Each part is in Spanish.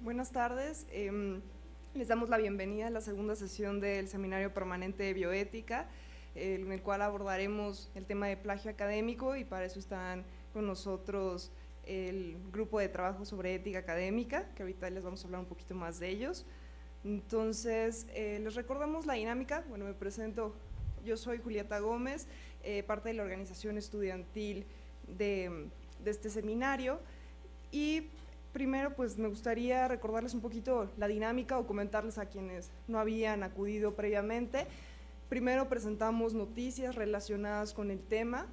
Buenas tardes. Les damos la bienvenida a la segunda sesión del Seminario Permanente de Bioética, en el cual abordaremos el tema de plagio académico, y para eso están con nosotros el grupo de trabajo sobre ética académica, que ahorita les vamos a hablar un poquito más de ellos. Entonces, les recordamos la dinámica. Bueno, me presento, yo soy Julieta Gómez, parte de la organización estudiantil de este seminario, y primero, pues me gustaría recordarles un poquito la dinámica o comentarles a quienes no habían acudido previamente. Primero presentamos noticias relacionadas con el tema,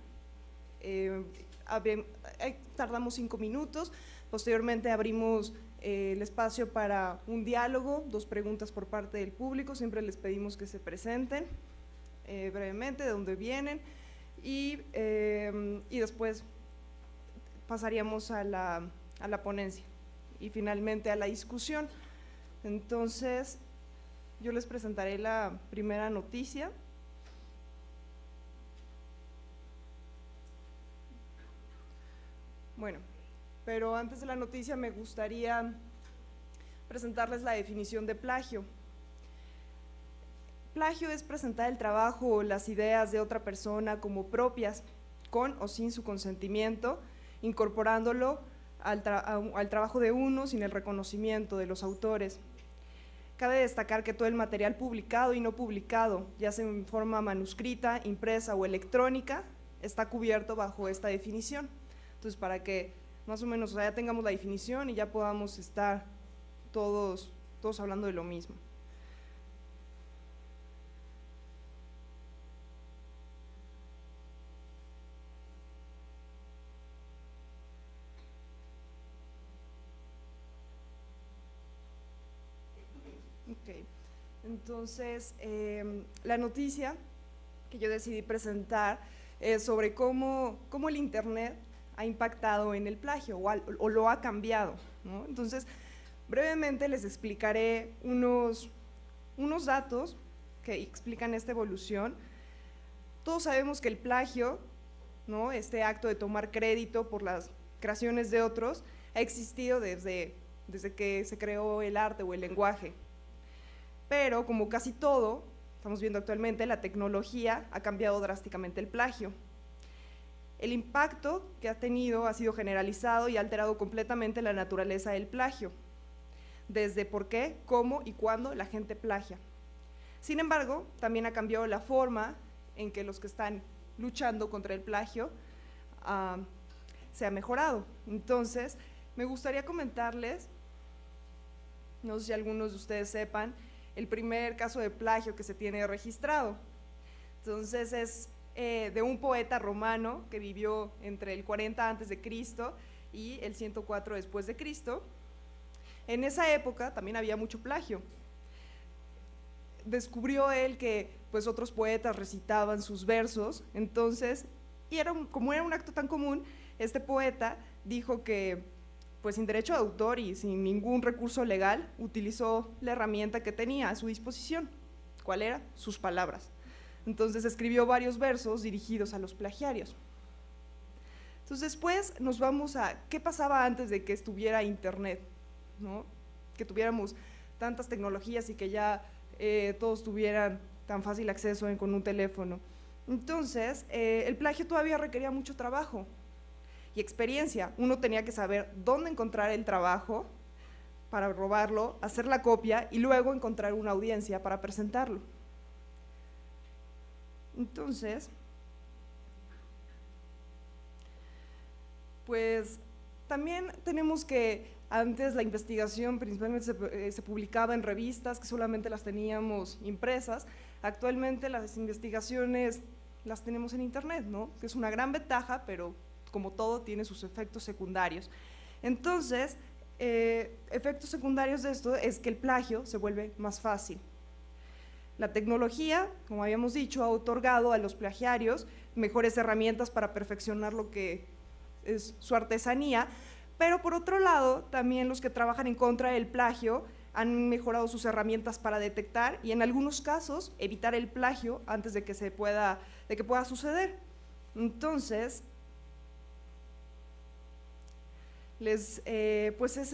tardamos 5 minutos, posteriormente abrimos el espacio para un diálogo, 2 preguntas por parte del público. Siempre les pedimos que se presenten brevemente de dónde vienen, y después pasaríamos a la ponencia y finalmente a la discusión. Entonces, yo les presentaré la primera noticia. Bueno, pero antes de la noticia me gustaría presentarles la definición de plagio. Plagio es presentar el trabajo o las ideas de otra persona como propias, con o sin su consentimiento, incorporándolo al trabajo de uno sin el reconocimiento de los autores. Cabe destacar que todo el material publicado y no publicado, ya sea en forma manuscrita, impresa o electrónica, está cubierto bajo esta definición. Entonces, para que más o menos ya tengamos la definición y ya podamos estar todos hablando de lo mismo. Okay. Entonces, la noticia que yo decidí presentar es sobre cómo el Internet ha impactado en el plagio o lo ha cambiado, ¿no? Entonces, brevemente les explicaré unos datos que explican esta evolución. Todos sabemos que el plagio, ¿no?, este acto de tomar crédito por las creaciones de otros, ha existido desde que se creó el arte o el lenguaje. Pero, como casi todo, estamos viendo actualmente, la tecnología ha cambiado drásticamente el plagio. El impacto que ha tenido ha sido generalizado y ha alterado completamente la naturaleza del plagio, desde por qué, cómo y cuándo la gente plagia. Sin embargo, también ha cambiado la forma en que los que están luchando contra el plagio se ha mejorado. Entonces, me gustaría comentarles, no sé si algunos de ustedes sepan, el primer caso de plagio que se tiene registrado. Entonces, es de un poeta romano que vivió entre el 40 a.C. y el 104 después de Cristo. En esa época también había mucho plagio. Descubrió él que pues otros poetas recitaban sus versos, entonces, y como era un acto tan común, este poeta dijo que pues sin derecho de autor y sin ningún recurso legal, utilizó la herramienta que tenía a su disposición. ¿Cuál era? Sus palabras. Entonces escribió varios versos dirigidos a los plagiarios. Entonces después nos vamos a qué pasaba antes de que estuviera Internet, ¿no?, que tuviéramos tantas tecnologías y que ya todos tuvieran tan fácil acceso con un teléfono. Entonces, el plagio todavía requería mucho trabajo y experiencia. Uno tenía que saber dónde encontrar el trabajo para robarlo, hacer la copia y luego encontrar una audiencia para presentarlo. Entonces, pues también tenemos que antes la investigación principalmente se publicaba en revistas que solamente las teníamos impresas. Actualmente las investigaciones las tenemos en Internet, ¿no?, que es una gran ventaja, pero como todo tiene sus efectos secundarios. Entonces, efectos secundarios de esto es que el plagio se vuelve más fácil. La tecnología, como habíamos dicho, ha otorgado a los plagiarios mejores herramientas para perfeccionar lo que es su artesanía, pero por otro lado, también los que trabajan en contra del plagio han mejorado sus herramientas para detectar y en algunos casos evitar el plagio antes de que pueda suceder. Entonces, pues es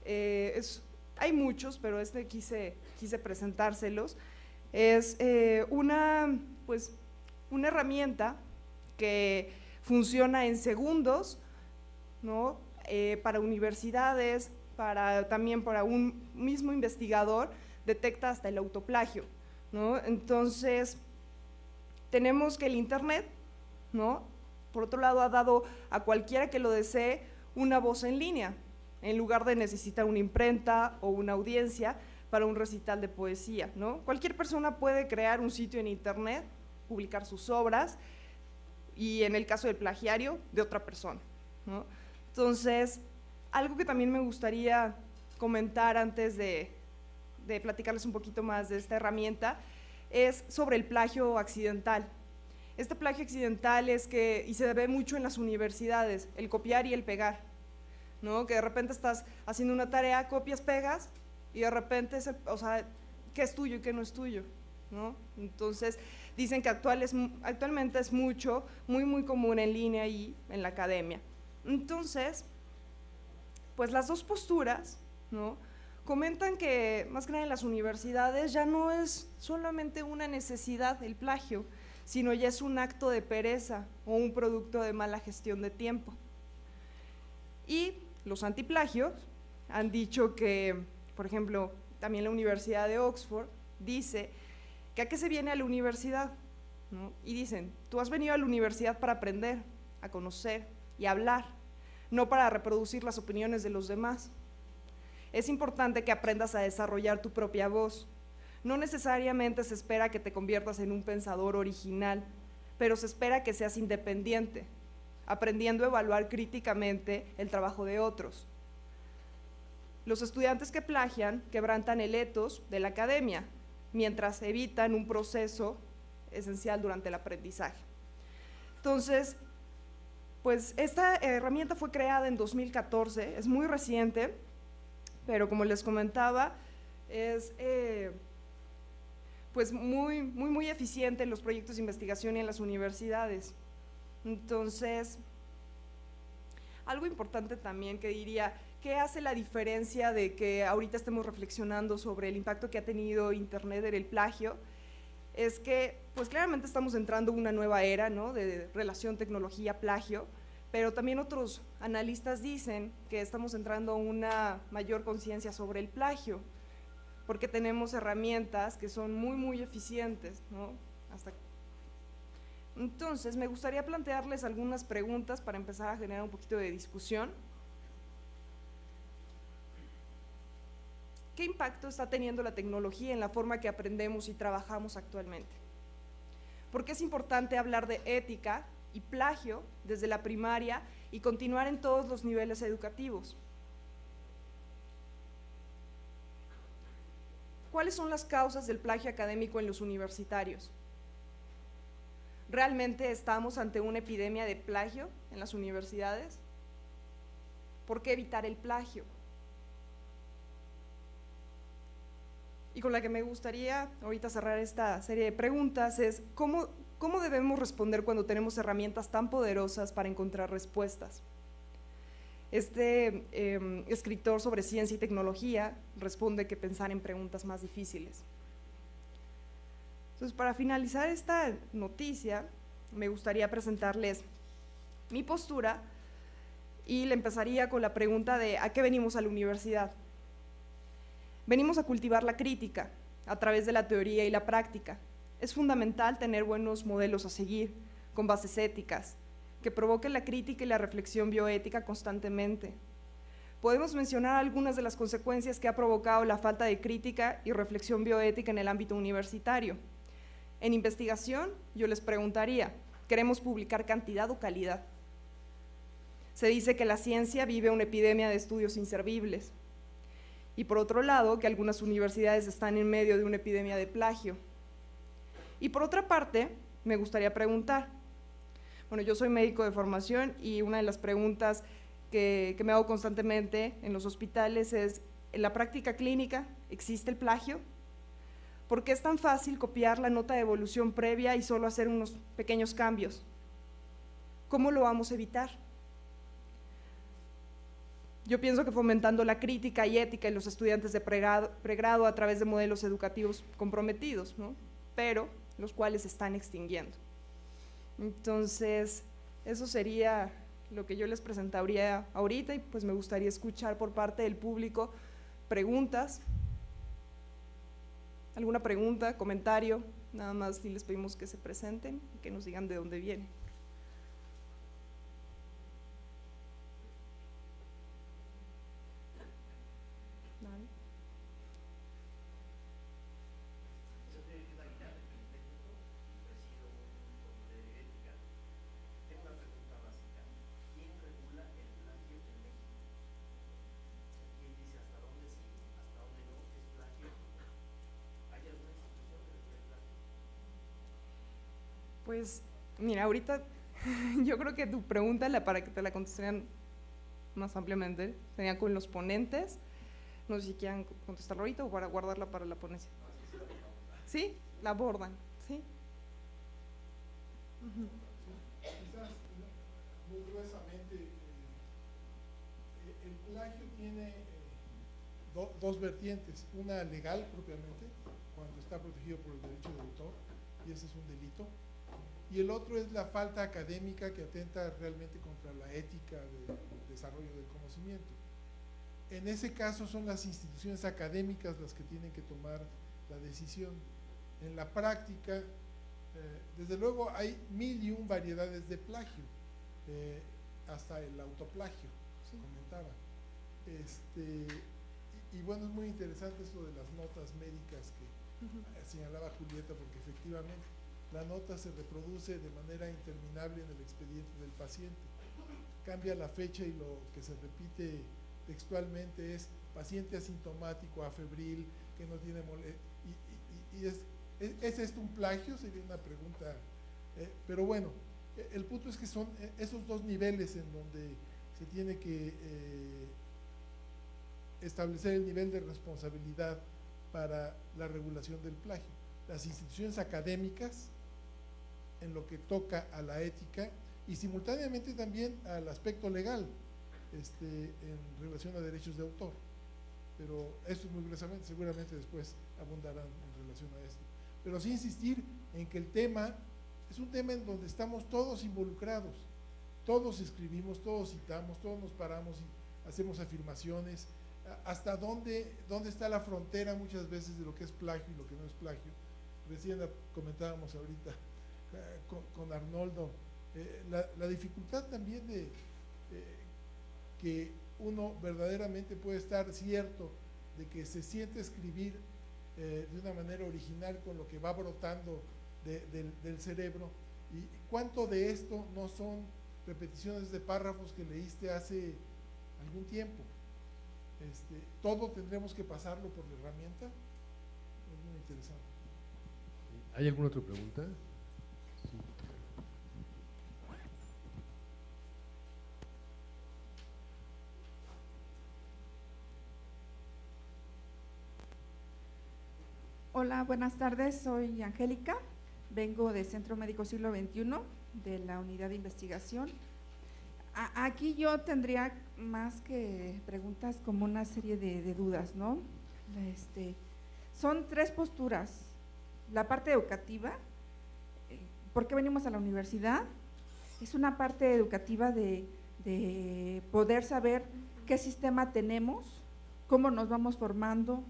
Hay muchos, pero quise presentárselos. Es pues, una herramienta que funciona en segundos, ¿no? Para universidades, también para un mismo investigador, detecta hasta el autoplagio, ¿no? Entonces, tenemos que el Internet, ¿no? Por otro lado, ha dado a cualquiera que lo desee una voz en línea, en lugar de necesitar una imprenta o una audiencia para un recital de poesía, ¿no? Cualquier persona puede crear un sitio en Internet, publicar sus obras, y en el caso del plagiario, de otra persona, ¿no? Entonces, algo que también me gustaría comentar antes de platicarles un poquito más de esta herramienta es sobre el plagio accidental. Este plagio accidental y se ve mucho en las universidades, el copiar y el pegar, ¿no? Que de repente estás haciendo una tarea, copias, pegas, y de repente, ¿qué es tuyo y qué no es tuyo, ¿no? Entonces, dicen que actualmente es muy común en línea y en la academia. Entonces, pues las dos posturas, ¿no? Comentan que, más que nada en las universidades, ya no es solamente una necesidad el plagio, sino ya es un acto de pereza o un producto de mala gestión de tiempo. Y los antiplagios han dicho que, por ejemplo, también la Universidad de Oxford dice que a qué se viene a la universidad, ¿no? Y dicen, tú has venido a la universidad para aprender, a conocer y a hablar, no para reproducir las opiniones de los demás. Es importante que aprendas a desarrollar tu propia voz. No necesariamente se espera que te conviertas en un pensador original, pero se espera que seas independiente, aprendiendo a evaluar críticamente el trabajo de otros. Los estudiantes que plagian quebrantan el ethos de la academia, mientras evitan un proceso esencial durante el aprendizaje. Entonces, pues esta herramienta fue creada en 2014, es muy reciente, pero como les comentaba, es pues muy eficiente en los proyectos de investigación y en las universidades. Entonces, algo importante también que diría, ¿qué hace la diferencia de que ahorita estemos reflexionando sobre el impacto que ha tenido Internet en el plagio? Es que, pues claramente estamos entrando en una nueva era, ¿no?, de relación tecnología-plagio, pero también otros analistas dicen que estamos entrando a una mayor conciencia sobre el plagio, porque tenemos herramientas que son muy eficientes, ¿no? Entonces, me gustaría plantearles algunas preguntas para empezar a generar un poquito de discusión. ¿Qué impacto está teniendo la tecnología en la forma que aprendemos y trabajamos actualmente? ¿Por qué es importante hablar de ética y plagio desde la primaria y continuar en todos los niveles educativos? ¿Cuáles son las causas del plagio académico en los universitarios? ¿Realmente estamos ante una epidemia de plagio en las universidades? ¿Por qué evitar el plagio? Y con la que me gustaría ahorita cerrar esta serie de preguntas es ¿cómo debemos responder cuando tenemos herramientas tan poderosas para encontrar respuestas? Este escritor sobre ciencia y tecnología responde que pensar en preguntas más difíciles. Entonces, para finalizar esta noticia, me gustaría presentarles mi postura y le empezaría con la pregunta de ¿a qué venimos a la universidad? Venimos a cultivar la crítica a través de la teoría y la práctica. Es fundamental tener buenos modelos a seguir, con bases éticas, que provoquen la crítica y la reflexión bioética constantemente. Podemos mencionar algunas de las consecuencias que ha provocado la falta de crítica y reflexión bioética en el ámbito universitario. En investigación, yo les preguntaría, ¿queremos publicar cantidad o calidad? Se dice que la ciencia vive una epidemia de estudios inservibles. Y por otro lado, que algunas universidades están en medio de una epidemia de plagio. Y por otra parte, me gustaría preguntar, bueno, yo soy médico de formación y una de las preguntas que me hago constantemente en los hospitales es, ¿en la práctica clínica existe el plagio? ¿Por qué es tan fácil copiar la nota de evolución previa y solo hacer unos pequeños cambios? ¿Cómo lo vamos a evitar? yo pienso que fomentando la crítica y ética en los estudiantes de pregrado a través de modelos educativos comprometidos, ¿no? Pero los cuales se están extinguiendo. Entonces, eso sería lo que yo les presentaría ahorita, y pues me gustaría escuchar por parte del público preguntas. ¿Alguna pregunta, comentario? Nada más les pedimos que se presenten y que nos digan de dónde vienen. Pues, mira, ahorita yo creo que tu pregunta, para que te la contesten más ampliamente, sería con los ponentes. No sé si quieran contestarlo ahorita o para guardarla para la ponencia. ¿Sí? La abordan, ¿sí? Quizás muy gruesamente, el plagio tiene dos vertientes, una legal propiamente, cuando está protegido por el derecho de autor, y ese es un delito, y el otro es la falta académica que atenta realmente contra la ética del desarrollo del conocimiento. En ese caso son las instituciones académicas las que tienen que tomar la decisión. En la práctica, desde luego hay 1001 variedades de plagio, hasta el autoplagio, se comentaba. Y bueno, es muy interesante esto de las notas médicas que señalaba Julieta, porque efectivamente la nota se reproduce de manera interminable en el expediente del paciente. Cambia la fecha y lo que se repite textualmente es paciente asintomático, afebril, que no tiene molestia. ¿Es esto un plagio? Sería una pregunta. Pero bueno, el punto es que son esos dos niveles en donde se tiene que establecer el nivel de responsabilidad para la regulación del plagio. Las instituciones académicas, en lo que toca a la ética, y simultáneamente también al aspecto legal, en relación a derechos de autor. Pero esto es muy gruesamente, seguramente después abundarán en relación a esto. Pero sí insistir en que el tema es un tema en donde estamos todos involucrados, todos escribimos, todos citamos, todos nos paramos y hacemos afirmaciones. ¿Hasta dónde está la frontera muchas veces de lo que es plagio y lo que no es plagio? Recién comentábamos ahorita con Arnoldo, la dificultad también de que uno verdaderamente puede estar cierto de que se siente escribir de una manera original con lo que va brotando del cerebro, y cuánto de esto no son repeticiones de párrafos que leíste hace algún tiempo. Todo tendremos que pasarlo por la herramienta. Es muy interesante. ¿Hay alguna otra pregunta? Sí. Hola, buenas tardes, soy Angélica, vengo del Centro Médico Siglo XXI, de la Unidad de Investigación. Aquí yo tendría más que preguntas como una serie de dudas, ¿no? Son tres posturas. La parte educativa, ¿por qué venimos a la universidad? Es una parte educativa de poder saber qué sistema tenemos, cómo nos vamos formando.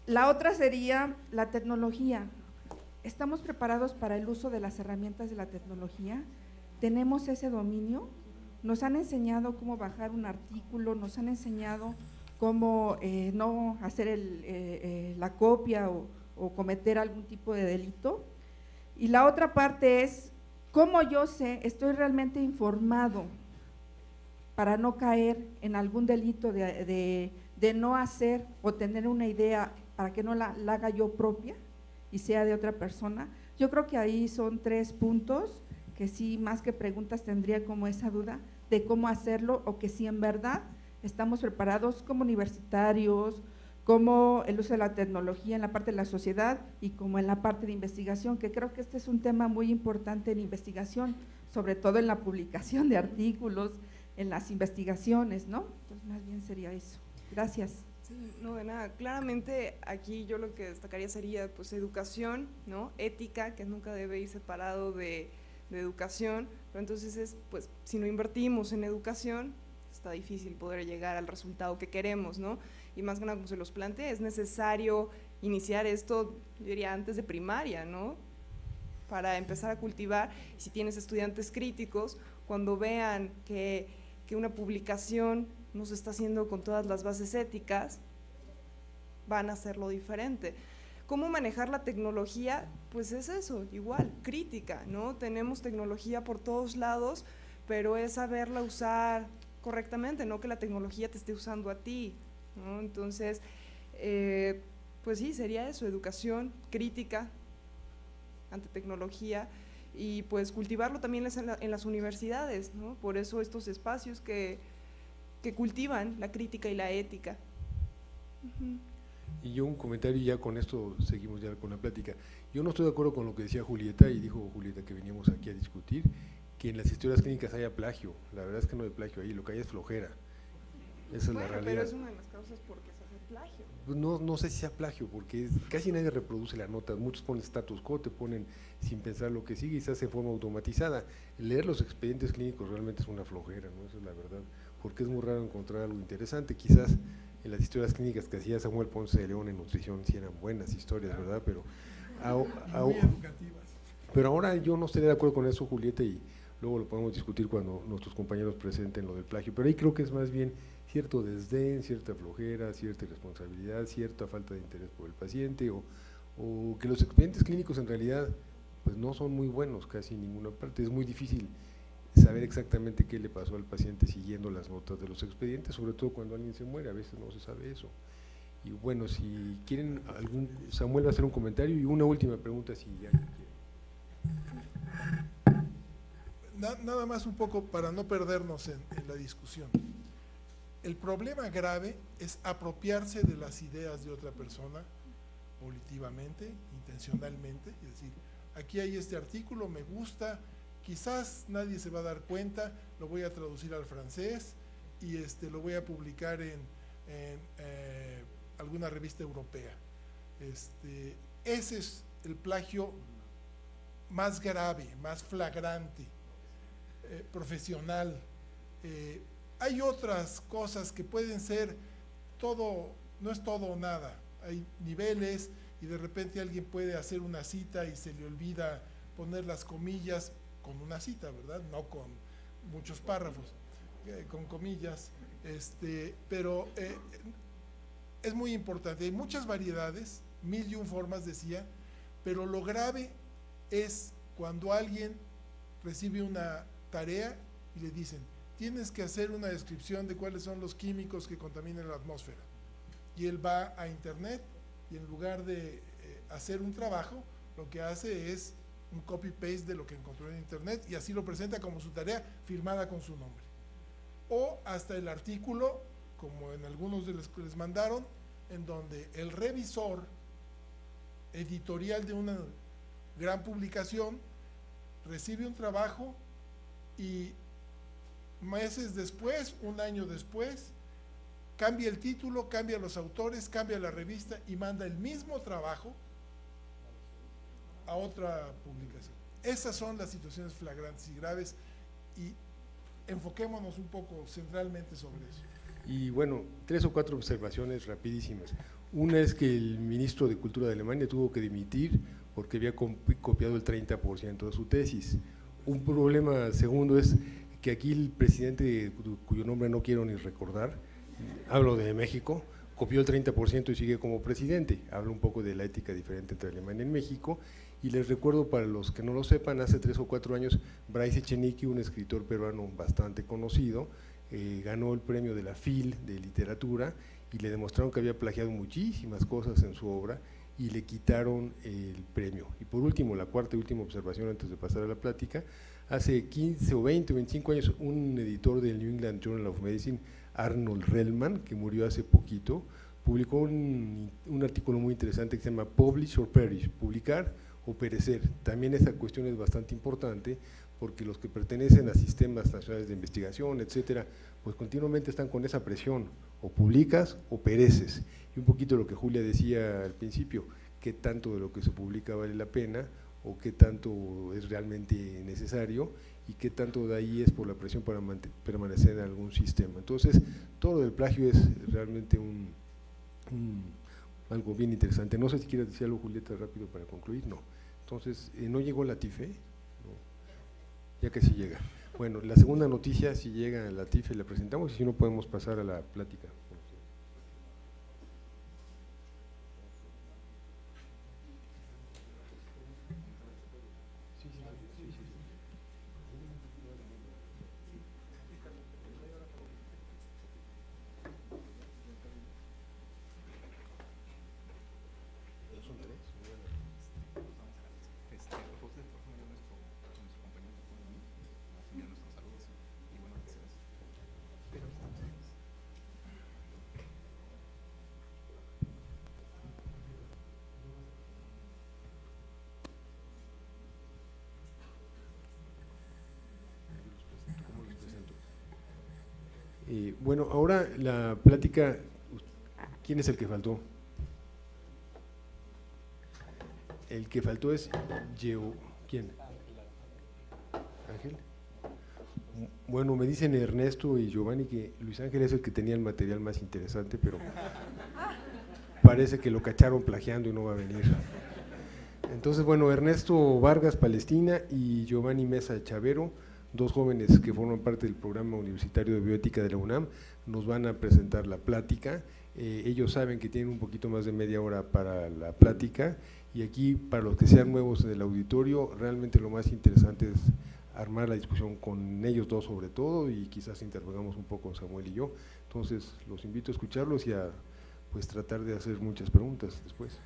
La otra sería la tecnología. ¿Estamos preparados para el uso de las herramientas de la tecnología? ¿Tenemos ese dominio? Nos han enseñado cómo bajar un artículo, nos han enseñado cómo no hacer la copia o cometer algún tipo de delito. Y la otra parte es cómo yo estoy realmente informado para no caer en algún delito de no hacer o tener una idea para que no la haga yo propia y sea de otra persona. Yo creo que ahí son tres puntos que sí, más que preguntas, tendría como esa duda de cómo hacerlo, o que si en verdad estamos preparados como universitarios, como el uso de la tecnología en la parte de la sociedad y como en la parte de investigación, que creo que este es un tema muy importante en investigación, sobre todo en la publicación de artículos, en las investigaciones, ¿no? Entonces, más bien sería eso. Gracias. Sí, no, de nada. Claramente aquí yo lo que destacaría sería pues educación, ¿no? Ética, que nunca debe ir separado de educación, pero entonces es, pues, si no invertimos en educación, está difícil poder llegar al resultado que queremos, ¿no? Y más que nada, como se los planteé, es necesario iniciar esto, yo diría, antes de primaria, ¿no? Para empezar a cultivar, si tienes estudiantes críticos, cuando vean que una publicación no se está haciendo con todas las bases éticas, van a hacerlo diferente. ¿Cómo manejar la tecnología? Pues es eso, igual, crítica, ¿no? Tenemos tecnología por todos lados, pero es saberla usar correctamente, no que la tecnología te esté usando a ti, ¿no? Entonces, pues sí, sería eso, educación, crítica ante tecnología, y pues cultivarlo también en las universidades, ¿no? Por eso estos espacios que cultivan la crítica y la ética. Y yo un comentario, y ya con esto seguimos ya con la plática. Yo no estoy de acuerdo con lo que decía Julieta, y dijo Julieta que veníamos aquí a discutir, que en las historias clínicas haya plagio. La verdad es que no hay plagio ahí, lo que hay es flojera. Esa es la realidad. Pero es una de las causas por qué se hace plagio. Pues no sé si sea plagio, porque casi nadie reproduce las notas, muchos ponen status quo, te ponen sin pensar lo que sigue y se hace de forma automatizada. Leer los expedientes clínicos realmente es una flojera, ¿no? Esa es la verdad, porque es muy raro encontrar algo interesante. Quizás en las historias clínicas que hacía Samuel Ponce de León en nutrición sí eran buenas historias, ¿verdad? Pero ahora yo no estaría de acuerdo con eso, Julieta, y luego lo podemos discutir cuando nuestros compañeros presenten lo del plagio, pero ahí creo que es más bien cierto desdén, cierta flojera, cierta irresponsabilidad, cierta falta de interés por el paciente, o que los expedientes clínicos en realidad pues no son muy buenos casi en ninguna parte. Es muy difícil saber exactamente qué le pasó al paciente siguiendo las notas de los expedientes, sobre todo cuando alguien se muere, a veces no se sabe eso. Y bueno, si quieren, Samuel va a hacer un comentario y una última pregunta si ya quieren. Nada más un poco para no perdernos en la discusión. El problema grave es apropiarse de las ideas de otra persona volitivamente, intencionalmente, es decir, aquí hay este artículo, me gusta, quizás nadie se va a dar cuenta, lo voy a traducir al francés y lo voy a publicar en alguna revista europea. Ese es el plagio más grave, más flagrante, profesional. Hay otras cosas que pueden ser todo, no es todo o nada, hay niveles y de repente alguien puede hacer una cita y se le olvida poner las comillas con una cita, ¿verdad? No con muchos párrafos, con comillas, pero es muy importante, hay muchas variedades, 1001 formas decía, pero lo grave es cuando alguien recibe una tarea y le dicen, tienes que hacer una descripción de cuáles son los químicos que contaminan la atmósfera. Y él va a internet y en lugar de hacer un trabajo, lo que hace es un copy-paste de lo que encontró en internet y así lo presenta como su tarea firmada con su nombre. O hasta el artículo, como en algunos de los que les mandaron, en donde el revisor editorial de una gran publicación recibe un trabajo y meses después, un año después, cambia el título, cambia los autores, cambia la revista y manda el mismo trabajo a otra publicación. Esas son las situaciones flagrantes y graves y enfoquémonos un poco centralmente sobre eso. Y bueno, 3 o 4 observaciones rapidísimas. Una es que el ministro de Cultura de Alemania tuvo que dimitir porque había copiado el 30% de su tesis. Un problema segundo es que aquí el presidente, cuyo nombre no quiero ni recordar, hablo de México, copió el 30% y sigue como presidente. Habla un poco de la ética diferente entre Alemania y México. Y les recuerdo, para los que no lo sepan, hace 3 o 4 años, Bryce Echenique, un escritor peruano bastante conocido, ganó el premio de la FIL de literatura y le demostraron que había plagiado muchísimas cosas en su obra y le quitaron el premio. Y por último, la cuarta y última observación antes de pasar a la plática, hace 15 o 20 o 25 años un editor del New England Journal of Medicine, Arnold Relman, que murió hace poquito, publicó un artículo muy interesante que se llama Publish or Perish, publicar o perecer. También esa cuestión es bastante importante porque los que pertenecen a sistemas nacionales de investigación, etcétera, pues continuamente están con esa presión, o publicas o pereces. Y un poquito lo que Julia decía al principio, qué tanto de lo que se publica vale la pena, o qué tanto es realmente necesario, y qué tanto de ahí es por la presión para permanecer en algún sistema. Entonces, todo lo del plagio es realmente algo bien interesante. No sé si quieres decir algo, Julieta, rápido para concluir. No. Entonces, ¿no llegó la TIFE? No. Ya que sí llega. Bueno, la segunda noticia, si llega la TIFE, la presentamos, y si no podemos pasar a la plática. Bueno, ahora la plática, ¿quién es el que faltó? El que faltó es ¿quién? ¿Ángel? Bueno, me dicen Ernesto y Giovanni que Luis Ángel es el que tenía el material más interesante, pero parece que lo cacharon plagiando y no va a venir. Entonces, bueno, Ernesto Vargas, Palestina, y Giovanni Mesa Chavero, dos jóvenes que forman parte del programa universitario de bioética de la UNAM, nos van a presentar la plática. Ellos saben que tienen un poquito más de media hora para la plática, y aquí, para los que sean nuevos en el auditorio, realmente lo más interesante es armar la discusión con ellos dos sobre todo, y quizás interrogamos un poco Samuel y yo. Entonces, los invito a escucharlos y a pues tratar de hacer muchas preguntas después.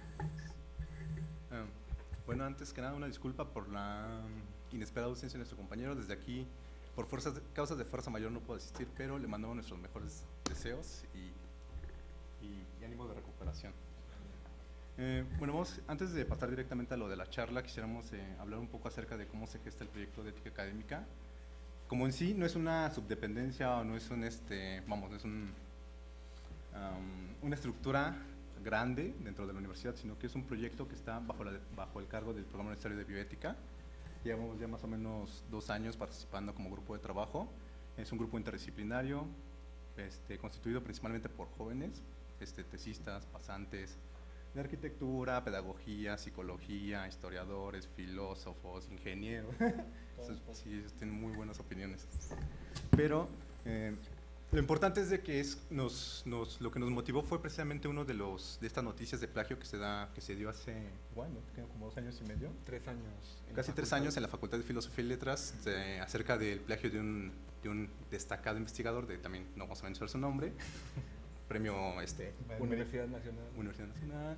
Bueno, antes que nada, una disculpa por la inesperada ausencia de nuestro compañero. Desde aquí, por causas de fuerza mayor, no puedo asistir, pero le mandamos nuestros mejores deseos y ánimo de recuperación. Bueno, antes de pasar directamente a lo de la charla, quisiéramos hablar un poco acerca de cómo se gesta el proyecto de ética académica. Como en sí no es una subdependencia, o no es no es una estructura grande dentro de la universidad, sino que es un proyecto que está bajo el cargo del Programa Universitario de Bioética. Llevamos ya más o menos 2 años participando como grupo de trabajo. Es un grupo interdisciplinario constituido principalmente por jóvenes, tesistas, pasantes de arquitectura, pedagogía, psicología, historiadores, filósofos, ingenieros. Entonces, sí, ellos tienen muy buenas opiniones. Pero lo importante es de que lo que nos motivó fue precisamente uno de estas noticias de plagio que se dio hace, bueno, como 2 años y medio. 3 años. Casi 3 años en la Facultad de Filosofía y Letras, acerca del plagio de un destacado investigador, también no vamos a mencionar su nombre, premio Universidad Nacional. Universidad Nacional,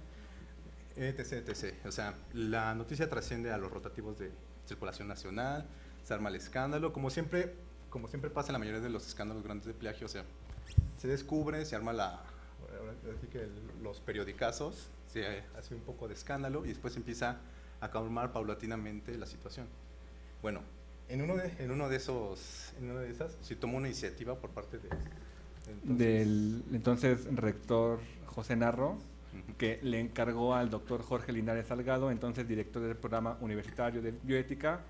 etc. O sea, la noticia trasciende a los rotativos de circulación nacional, se arma el escándalo, como siempre pasa en la mayoría de los escándalos grandes de plagio. O sea, se descubre, se arma así que los periodicazos, se hace un poco de escándalo y después empieza a calmar paulatinamente la situación. Bueno, en uno de esas se tomó una iniciativa por parte del entonces rector José Narro, que le encargó al doctor Jorge Linares Salgado, entonces director del programa universitario de bioética,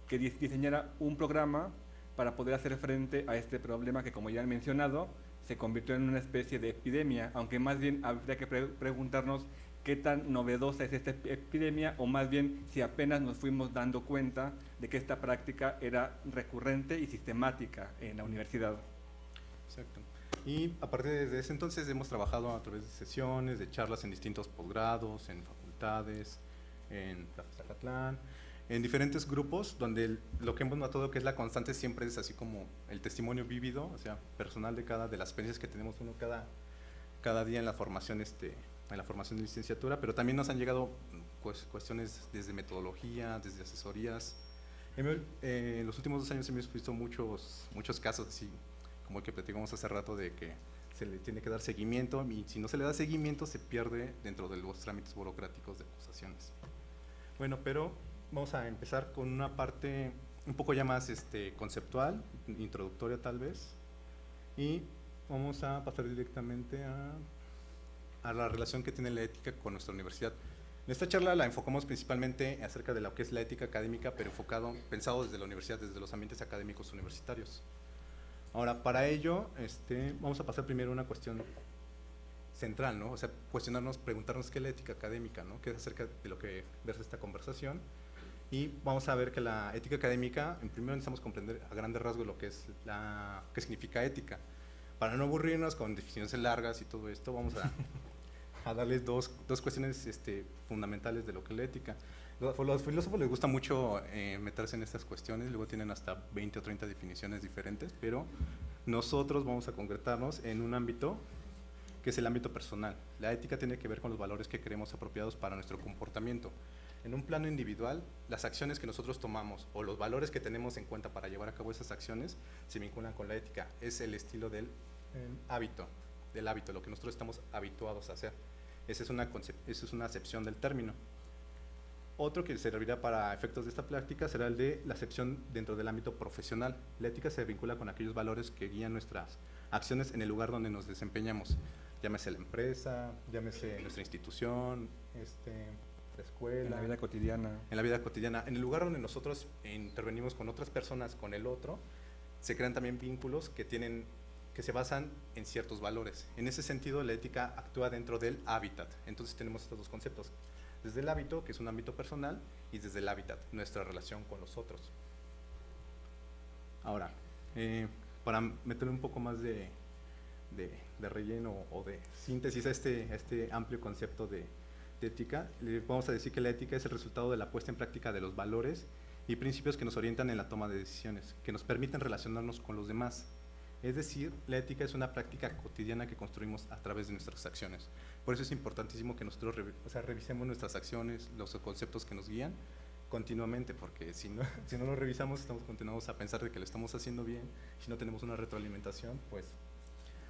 que diseñara un programa para poder hacer frente a este problema que, como ya han mencionado, se convirtió en una especie de epidemia, aunque más bien habría que preguntarnos qué tan novedosa es esta epidemia, o más bien si apenas nos fuimos dando cuenta de que esta práctica era recurrente y sistemática en la universidad. Exacto. Y a partir de ese entonces hemos trabajado a través de sesiones, de charlas en distintos posgrados, en facultades, en Zacatlán, en diferentes grupos, donde lo que hemos notado que es la constante siempre es así como el testimonio vívido, o sea, personal de las experiencias que tenemos uno cada día en la formación de licenciatura, pero también nos han llegado cuestiones desde metodología, desde asesorías. En los últimos 2 años hemos visto muchos casos así, como el que platicamos hace rato, de que se le tiene que dar seguimiento, y si no se le da seguimiento se pierde dentro de los trámites burocráticos de acusaciones. Bueno, pero vamos a empezar con una parte un poco ya más conceptual, introductoria tal vez, y vamos a pasar directamente a la relación que tiene la ética con nuestra universidad. En esta charla la enfocamos principalmente acerca de lo que es la ética académica, pero pensado desde la universidad, desde los ambientes académicos universitarios. Ahora, para ello, vamos a pasar primero a una cuestión central, ¿no? O sea, cuestionarnos, preguntarnos qué es la ética académica, ¿no? Qué es acerca de lo que versa esta conversación. Y vamos a ver que la ética académica, en primero necesitamos comprender a grandes rasgos lo que es qué significa ética. Para no aburrirnos con definiciones largas y todo esto, vamos a darles dos cuestiones fundamentales de lo que es la ética. Los filósofos les gusta mucho meterse en estas cuestiones, luego tienen hasta 20 o 30 definiciones diferentes, pero nosotros vamos a concretarnos en un ámbito que es el ámbito personal. La ética tiene que ver con los valores que creemos apropiados para nuestro comportamiento. En un plano individual, las acciones que nosotros tomamos o los valores que tenemos en cuenta para llevar a cabo esas acciones se vinculan con la ética. Es el estilo del hábito, lo que nosotros estamos habituados a hacer. Esa es una acepción del término. Otro que servirá para efectos de esta práctica será el de la acepción dentro del ámbito profesional. La ética se vincula con aquellos valores que guían nuestras acciones en el lugar donde nos desempeñamos. Llámese la empresa, llámese nuestra institución, la escuela. En la vida cotidiana. En la vida cotidiana. En el lugar donde nosotros intervenimos con otras personas, con el otro, se crean también vínculos que se basan en ciertos valores. En ese sentido, la ética actúa dentro del hábitat. Entonces tenemos estos dos conceptos. Desde el hábito, que es un ámbito personal, y desde el hábitat, nuestra relación con los otros. Ahora, para meterle un poco más de relleno o de síntesis a este amplio concepto de ética, le vamos a decir que la ética es el resultado de la puesta en práctica de los valores y principios que nos orientan en la toma de decisiones, que nos permiten relacionarnos con los demás. Es decir, la ética es una práctica cotidiana que construimos a través de nuestras acciones. Por eso es importantísimo que nosotros revisemos nuestras acciones, los conceptos que nos guían continuamente, porque si no lo revisamos, estamos condenados a pensar de que lo estamos haciendo bien. Si no tenemos una retroalimentación, pues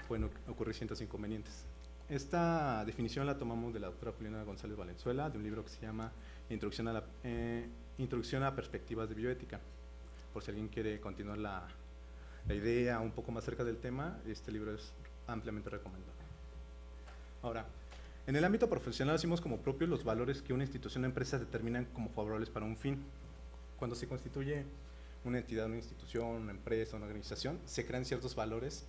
pueden ocurrir ciertos inconvenientes. Esta definición la tomamos de la doctora Juliana González Valenzuela, de un libro que se llama Introducción a Perspectivas de Bioética. Por si alguien quiere continuar la idea un poco más cerca del tema, este libro es ampliamente recomendado. Ahora, en el ámbito profesional hacemos como propios los valores que una institución o empresa determinan como favorables para un fin. Cuando se constituye una entidad, una institución, una empresa, una organización, se crean ciertos valores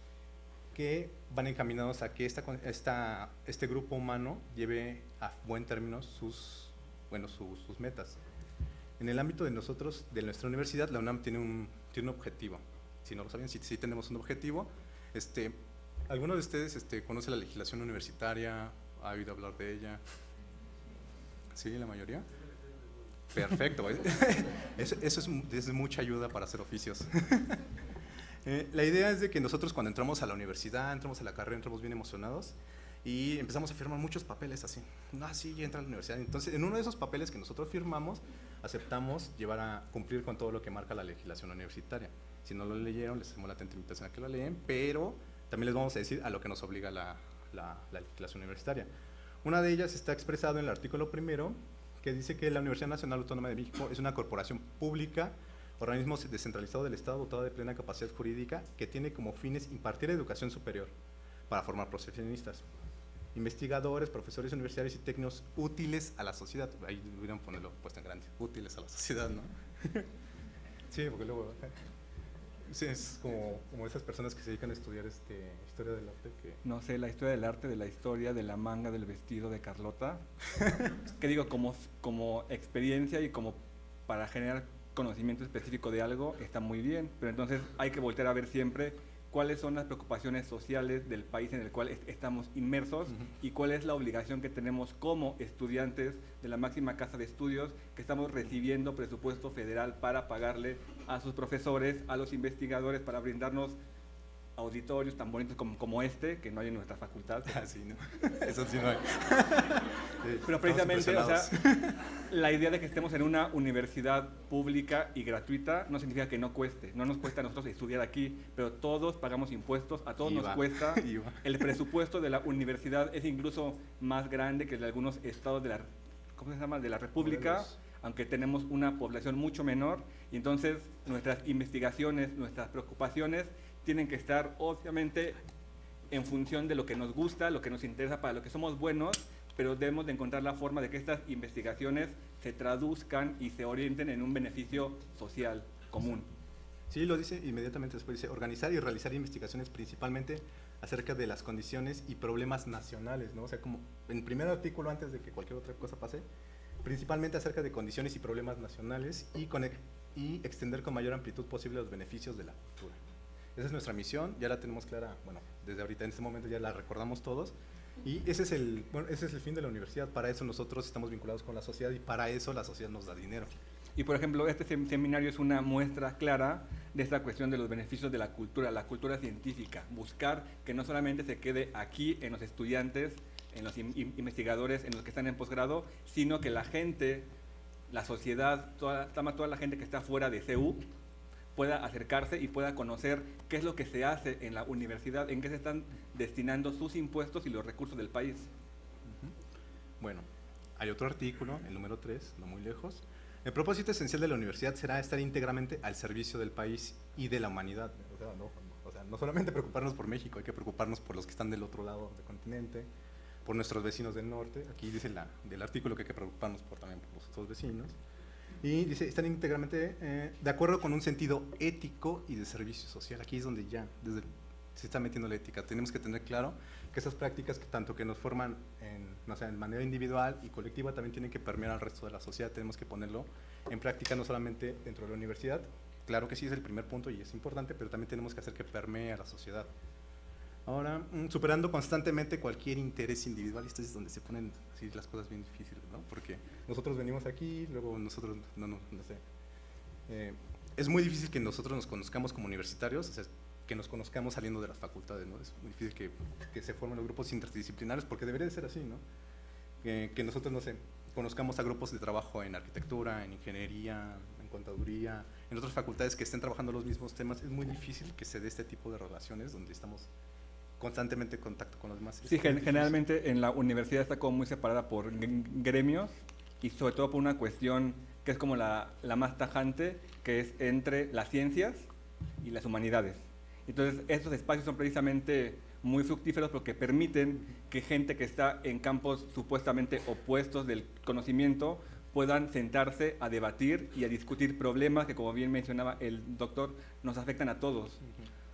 que van encaminados a que este grupo humano lleve a buen término sus metas. En el ámbito de nuestra universidad, la UNAM tiene un objetivo. Si no lo sabían, sí tenemos un objetivo. ¿Alguno de ustedes conoce la legislación universitaria? ¿Ha oído hablar de ella? ¿Sí, la mayoría? Perfecto. Eso es mucha ayuda para hacer oficios. La idea es de que nosotros cuando entramos a la universidad, entramos a la carrera, entramos bien emocionados y empezamos a firmar muchos papeles así. Sí, ya entra a la universidad. Entonces, en uno de esos papeles que nosotros firmamos, aceptamos llevar a cumplir con todo lo que marca la legislación universitaria. Si no lo leyeron, les hacemos la atenta invitación a que lo leen, pero también les vamos a decir a lo que nos obliga la legislación universitaria. Una de ellas está expresado en el artículo 1, que dice que la Universidad Nacional Autónoma de México es una corporación pública, organismo descentralizado del Estado dotado de plena capacidad jurídica que tiene como fines impartir educación superior para formar profesionistas, investigadores, profesores universitarios y técnicos útiles a la sociedad. Ahí deberían ponerlo puesto en grande, útiles a la sociedad, ¿no? Sí, porque luego sí, es como esas personas que se dedican a estudiar historia del arte. No sé, la historia del arte, de la historia de la manga del vestido de Carlota, que digo, como experiencia y como para generar conocimiento específico de algo, está muy bien, pero entonces hay que voltear a ver siempre cuáles son las preocupaciones sociales del país en el cual estamos inmersos y cuál es la obligación que tenemos como estudiantes de la máxima casa de estudios que estamos recibiendo presupuesto federal para pagarle a sus profesores, a los investigadores, para brindarnos auditorios tan bonitos como este, que no hay en nuestra facultad. Sí, ¿no? Eso sí no hay. Pero precisamente, o sea, la idea de que estemos en una universidad pública y gratuita no significa que no cueste. No nos cuesta a nosotros estudiar aquí, pero todos pagamos impuestos, a todos nos cuesta. El presupuesto de la universidad es incluso más grande que el de algunos estados de la ¿cómo se llama?, de la República, Morelos. aunque tenemos una población mucho menor, y entonces nuestras investigaciones, nuestras preocupaciones tienen que estar obviamente en función de lo que nos gusta, lo que nos interesa, para lo que somos buenos, pero debemos de encontrar la forma de que estas investigaciones se traduzcan y se orienten en un beneficio social común. Sí, lo dice inmediatamente después, dice organizar y realizar investigaciones principalmente acerca de las condiciones y problemas nacionales, ¿no? O sea, como en el primer artículo, antes de que cualquier otra cosa pase, principalmente acerca de condiciones y problemas nacionales y extender con mayor amplitud posible los beneficios de la cultura. Esa es nuestra misión, ya la tenemos clara, bueno, desde ahorita en este momento ya la recordamos todos, y ese es el fin de la universidad. Para eso nosotros estamos vinculados con la sociedad y para eso la sociedad nos da dinero. Y por ejemplo, este seminario es una muestra clara de esta cuestión de los beneficios de la cultura científica. Buscar que no solamente se quede aquí en los estudiantes, en los investigadores, en los que están en posgrado, sino que la gente, la sociedad, toda la gente que está fuera de CU pueda acercarse y pueda conocer qué es lo que se hace en la universidad, en qué se están destinando sus impuestos y los recursos del país. Bueno, hay otro artículo, el número 3, no muy lejos. El propósito esencial de la universidad será estar íntegramente al servicio del país y de la humanidad. O sea, no solamente preocuparnos por México, hay que preocuparnos por los que están del otro lado del continente, por nuestros vecinos del norte. Aquí dice del artículo que hay que preocuparnos también por los otros vecinos. Y dice, están íntegramente de acuerdo con un sentido ético y de servicio social. Aquí es donde ya se está metiendo la ética. Tenemos que tener claro que esas prácticas, que nos forman en manera individual y colectiva, también tienen que permear al resto de la sociedad. Tenemos que ponerlo en práctica no solamente dentro de la universidad. Claro que sí es el primer punto y es importante, pero también tenemos que hacer que permee a la sociedad. Ahora, superando constantemente cualquier interés individual, y esto es donde se ponen así las cosas bien difíciles, ¿no? Porque nosotros venimos aquí, luego nosotros, no sé. Es muy difícil que nosotros nos conozcamos como universitarios, o sea, que nos conozcamos saliendo de las facultades, ¿no? Es muy difícil que se formen los grupos interdisciplinarios, porque debería de ser así, ¿no? Que nosotros, no sé, conozcamos a grupos de trabajo en arquitectura, en ingeniería, en contaduría, en otras facultades que estén trabajando los mismos temas. Es muy difícil que se dé este tipo de relaciones donde estamos constantemente en contacto con los demás. Sí, generalmente en la universidad está como muy separada por gremios y sobre todo por una cuestión que es como la más tajante, que es entre las ciencias y las humanidades. Entonces, estos espacios son precisamente muy fructíferos porque permiten que gente que está en campos supuestamente opuestos del conocimiento puedan sentarse a debatir y a discutir problemas que, como bien mencionaba el doctor, nos afectan a todos.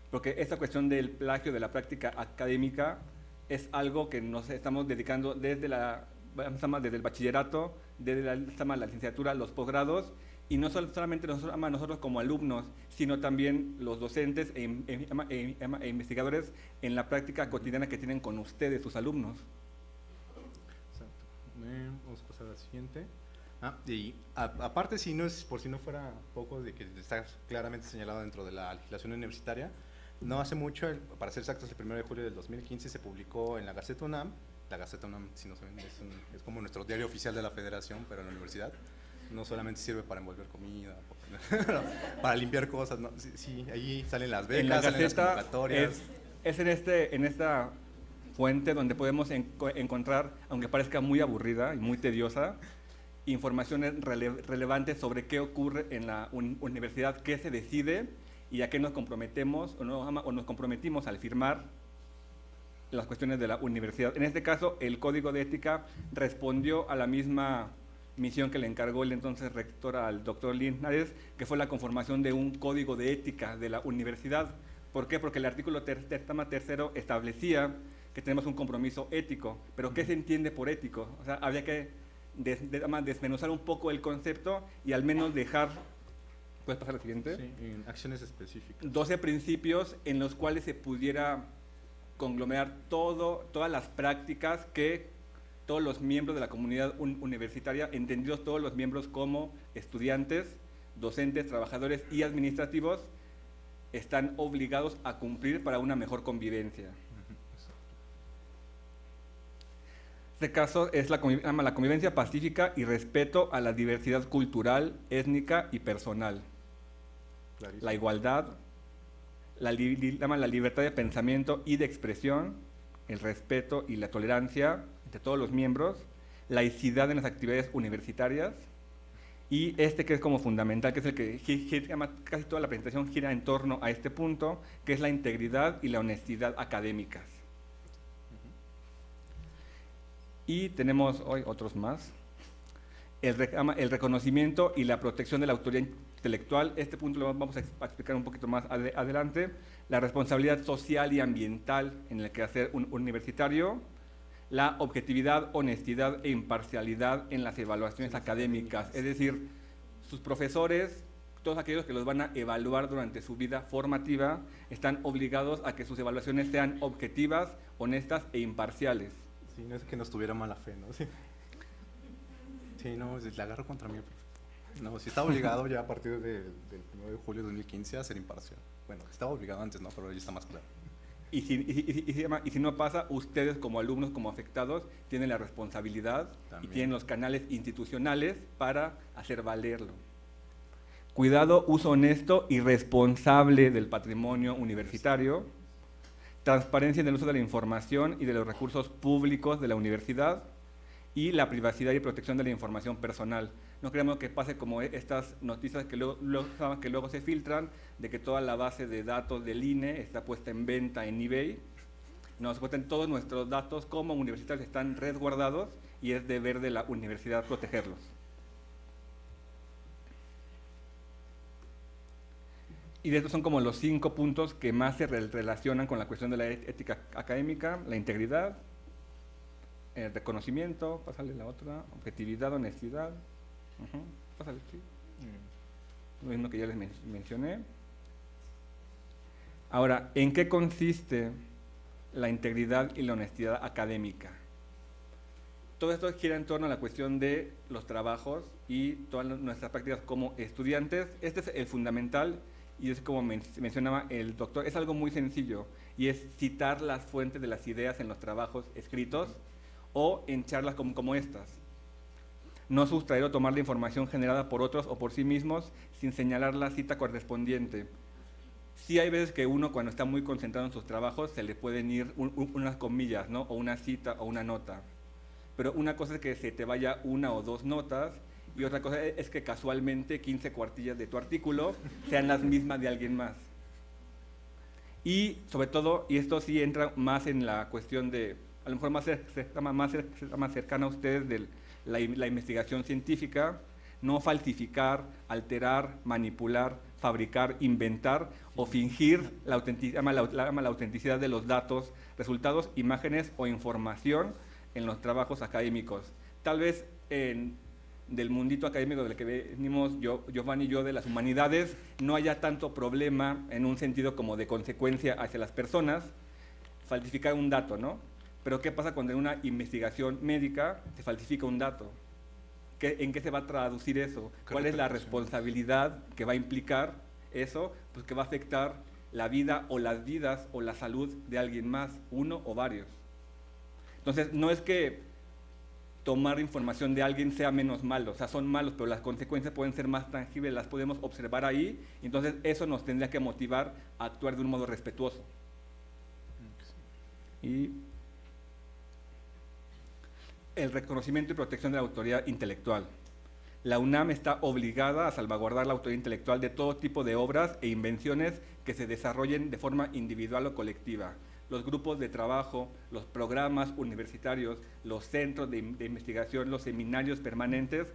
Porque esta cuestión del plagio de la práctica académica es algo que nos estamos dedicando desde el bachillerato, desde la licenciatura, los posgrados, y no solamente nosotros como alumnos, sino también los docentes e investigadores en la práctica cotidiana que tienen con ustedes, sus alumnos. Exacto. Vamos a pasar a la siguiente. Y aparte, por si no fuera poco de que está claramente señalado dentro de la legislación universitaria, no hace mucho, para ser exactos, el 1 de julio del 2015 se publicó en la Gaceta UNAM. La Gaceta UNAM, si no saben, es como nuestro diario oficial de la Federación, pero en la universidad. No solamente sirve para envolver comida, para limpiar cosas, ¿no? Sí, ahí salen las becas, salen las convocatorias. Es en esta fuente donde podemos encontrar, aunque parezca muy aburrida y muy tediosa, informaciones relevantes sobre qué ocurre en la universidad, qué se decide y a qué nos comprometemos o nos comprometimos al firmar las cuestiones de la universidad. En este caso, el Código de Ética respondió a la misma misión que le encargó el entonces rector al doctor Linares, que fue la conformación de un Código de Ética de la universidad. ¿Por qué? Porque el artículo tercero establecía que tenemos un compromiso ético, pero ¿qué se entiende por ético? O sea, había que desmenuzar un poco el concepto y al menos dejar, ¿puedes pasar a la siguiente? Sí, en acciones específicas. 12 principios en los cuales se pudiera conglomerar todas las prácticas que todos los miembros de la comunidad universitaria, entendidos todos los miembros como estudiantes, docentes, trabajadores y administrativos, están obligados a cumplir para una mejor convivencia. Este caso es la convivencia pacífica y respeto a la diversidad cultural, étnica y personal. Clarísimo. La igualdad, la libertad de pensamiento y de expresión, el respeto y la tolerancia entre todos los miembros, laicidad en las actividades universitarias, y este que es como fundamental, que es el que casi toda la presentación gira en torno a este punto, que es la integridad y la honestidad académicas. Y tenemos hoy otros más. El reconocimiento y la protección de la autoría intelectual. Este punto lo vamos a explicar un poquito más adelante. La responsabilidad social y ambiental en el quehacer universitario. La objetividad, honestidad e imparcialidad en las evaluaciones académicas. Es decir, sus profesores, todos aquellos que los van a evaluar durante su vida formativa, están obligados a que sus evaluaciones sean objetivas, honestas e imparciales. Sí, no es que nos tuviera mala fe, ¿no? Sí, sí, no, le agarro contra mí. No, sí está obligado ya a partir del 1 de julio de 2015 a ser imparcial. Bueno, estaba obligado antes, ¿no? Pero ya está más claro. Y si no pasa, ustedes como alumnos, como afectados, tienen la responsabilidad También. y tienen los canales institucionales para hacer valerlo. Cuidado, uso honesto y responsable del patrimonio universitario. Transparencia en el uso de la información y de los recursos públicos de la universidad. Y la privacidad y protección de la información personal. No queremos que pase como estas noticias que luego se filtran, de que toda la base de datos del INE está puesta en venta en eBay. Nos cuentan todos nuestros datos como universitarios están resguardados y es deber de la universidad protegerlos. Y estos son como los 5 puntos que más se relacionan con la cuestión de la ética académica: la integridad, el reconocimiento, pásale la otra, objetividad, honestidad, pásale, sí. Lo mismo que ya les mencioné. Ahora, ¿en qué consiste la integridad y la honestidad académica? Todo esto gira en torno a la cuestión de los trabajos y todas nuestras prácticas como estudiantes. Este es el fundamental y es como mencionaba el doctor, es algo muy sencillo y es citar las fuentes de las ideas en los trabajos escritos o en charlas como estas. No sustraer o tomar la información generada por otros o por sí mismos sin señalar la cita correspondiente. Sí hay veces que uno cuando está muy concentrado en sus trabajos se le pueden ir unas comillas, ¿no? O una cita o una nota. Pero una cosa es que se te vaya 1 o 2 notas y otra cosa es que casualmente 15 cuartillas de tu artículo sean las mismas de alguien más. Y sobre todo, y esto sí entra más en la cuestión de, a lo mejor más cercana a ustedes de la investigación científica, no falsificar, alterar, manipular, fabricar, inventar o fingir la autenticidad de los datos, resultados, imágenes o información en los trabajos académicos. Tal vez del mundito académico del que venimos Giovanni y yo, de las humanidades, no haya tanto problema en un sentido como de consecuencia hacia las personas, falsificar un dato, ¿no? Pero ¿qué pasa cuando en una investigación médica se falsifica un dato? ¿En qué se va a traducir eso? ¿Cuál es la responsabilidad que va a implicar eso? Pues que va a afectar la vida o las vidas o la salud de alguien más, uno o varios. Entonces, no es que tomar información de alguien sea menos malo, o sea, son malos, pero las consecuencias pueden ser más tangibles, las podemos observar ahí, y entonces eso nos tendría que motivar a actuar de un modo respetuoso. Y el reconocimiento y protección de la autoría intelectual. La UNAM está obligada a salvaguardar la autoría intelectual de todo tipo de obras e invenciones que se desarrollen de forma individual o colectiva. Los grupos de trabajo, los programas universitarios, los centros de investigación, los seminarios permanentes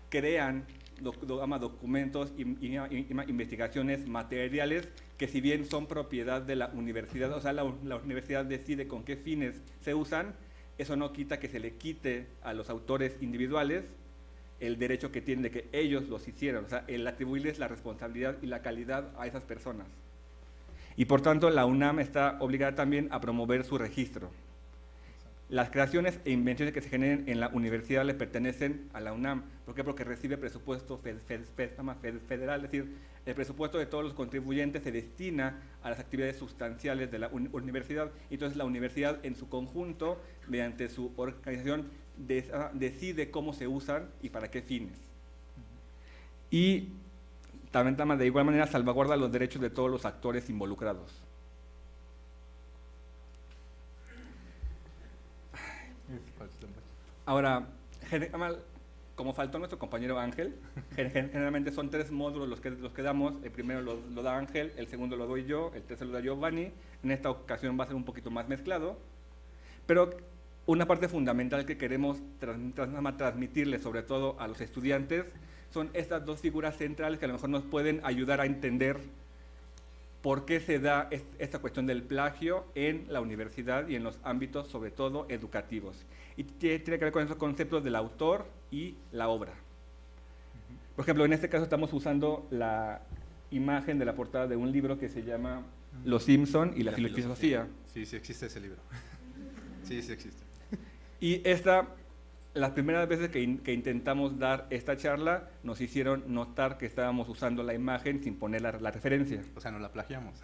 crean documentos y investigaciones materiales que, si bien son propiedad de la universidad, o sea, la universidad decide con qué fines se usan, eso no quita que se le quite a los autores individuales el derecho que tienen de que ellos los hicieron, o sea, el atribuirles la responsabilidad y la calidad a esas personas. Y por tanto, la UNAM está obligada también a promover su registro. Las creaciones e invenciones que se generen en la universidad le pertenecen a la UNAM. ¿Por qué? Porque recibe presupuesto federal, es decir, el presupuesto de todos los contribuyentes se destina a las actividades sustanciales de la universidad, y entonces la universidad en su conjunto, mediante su organización, decide cómo se usan y para qué fines. Y también de igual manera salvaguarda los derechos de todos los actores involucrados. Ahora, Como faltó nuestro compañero Ángel, generalmente son 3 módulos los que damos. El primero lo da Ángel, el segundo lo doy yo, el tercero lo da Giovanni. En esta ocasión va a ser un poquito más mezclado. Pero una parte fundamental que queremos transmitirle, sobre todo a los estudiantes, son estas 2 figuras centrales que a lo mejor nos pueden ayudar a entender por qué se da esta cuestión del plagio en la universidad y en los ámbitos, sobre todo, educativos. Y tiene que ver con esos conceptos del autor y la obra. Por ejemplo, en este caso estamos usando la imagen de la portada de un libro que se llama Los Simpson y la filosofía. Sí, sí existe ese libro. Sí, sí existe. Y las primeras veces que intentamos dar esta charla, nos hicieron notar que estábamos usando la imagen sin poner la referencia. O sea, no la plagiamos.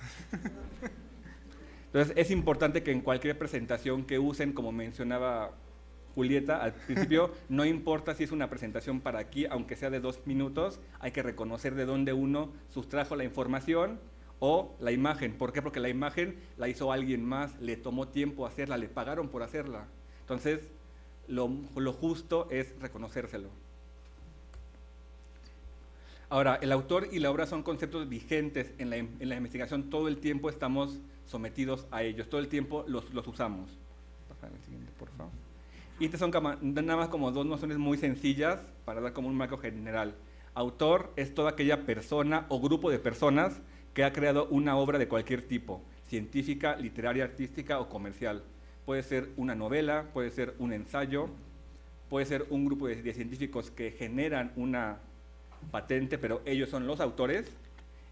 Entonces, es importante que en cualquier presentación que usen, como mencionaba Julieta al principio, no importa si es una presentación para aquí, aunque sea de 2 minutos, hay que reconocer de dónde uno sustrajo la información o la imagen. ¿Por qué? Porque la imagen la hizo alguien más, le tomó tiempo hacerla, le pagaron por hacerla. Entonces, lo justo es reconocérselo. Ahora, el autor y la obra son conceptos vigentes en la investigación. Todo el tiempo estamos sometidos a ellos, todo el tiempo los usamos. Pásame el siguiente, por favor. Y estas son nada más como 2 nociones muy sencillas para dar como un marco general. Autor es toda aquella persona o grupo de personas que ha creado una obra de cualquier tipo, científica, literaria, artística o comercial. Puede ser una novela, puede ser un ensayo, puede ser un grupo de científicos que generan una patente, pero ellos son los autores.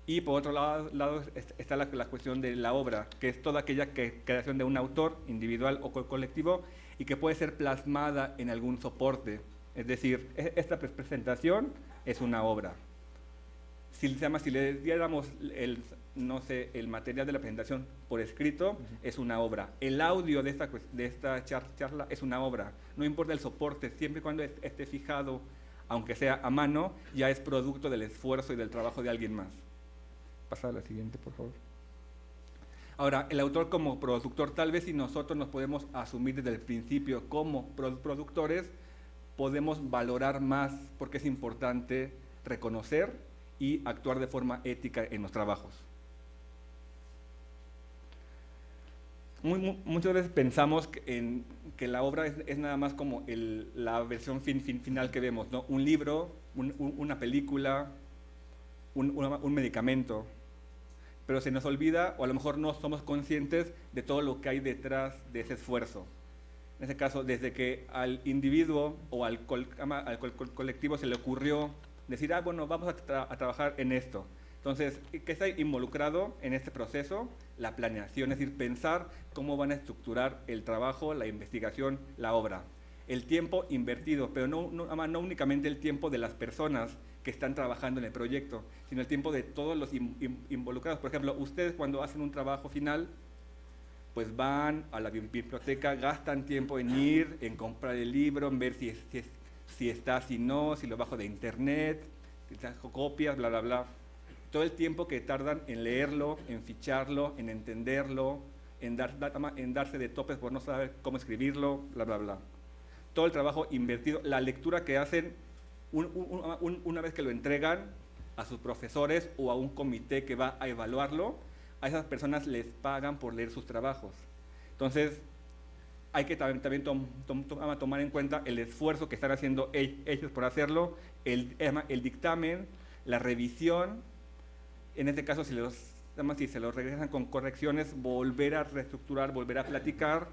Y por otro lado está la cuestión de la obra, que es toda aquella creación de un autor individual o colectivo y que puede ser plasmada en algún soporte. Es decir, esta presentación es una obra. Si le diéramos el material de la presentación por escrito, es una obra. El audio de esta charla es una obra. No importa el soporte, siempre y cuando esté fijado, aunque sea a mano, ya es producto del esfuerzo y del trabajo de alguien más. Pasa a la siguiente, por favor. Ahora, el autor como productor, tal vez si nosotros nos podemos asumir desde el principio como productores, podemos valorar más porque es importante reconocer y actuar de forma ética en los trabajos. Muchas veces pensamos que la obra es nada más como la versión final que vemos, ¿no? Un libro, una película, un medicamento. Pero se nos olvida, o a lo mejor no somos conscientes de todo lo que hay detrás de ese esfuerzo. En ese caso, desde que al individuo o al colectivo se le ocurrió decir, bueno, vamos a trabajar en esto. Entonces, ¿qué está involucrado en este proceso? La planeación, es decir, pensar cómo van a estructurar el trabajo, la investigación, la obra. El tiempo invertido, pero no únicamente el tiempo de las personas que están trabajando en el proyecto, sino el tiempo de todos los involucrados. Por ejemplo, ustedes cuando hacen un trabajo final, pues van a la biblioteca, gastan tiempo en ir, en comprar el libro, en ver si está, si no, si lo bajo de internet, si saco copias, bla, bla, bla. Todo el tiempo que tardan en leerlo, en ficharlo, en entenderlo, en darse de topes por no saber cómo escribirlo, bla, bla, bla. Todo el trabajo invertido, la lectura que hacen una vez que lo entregan a sus profesores o a un comité que va a evaluarlo, a esas personas les pagan por leer sus trabajos. Entonces, hay que también tomar en cuenta el esfuerzo que están haciendo ellos por hacerlo, el dictamen, la revisión, en este caso si se los regresan con correcciones, volver a reestructurar, volver a platicar,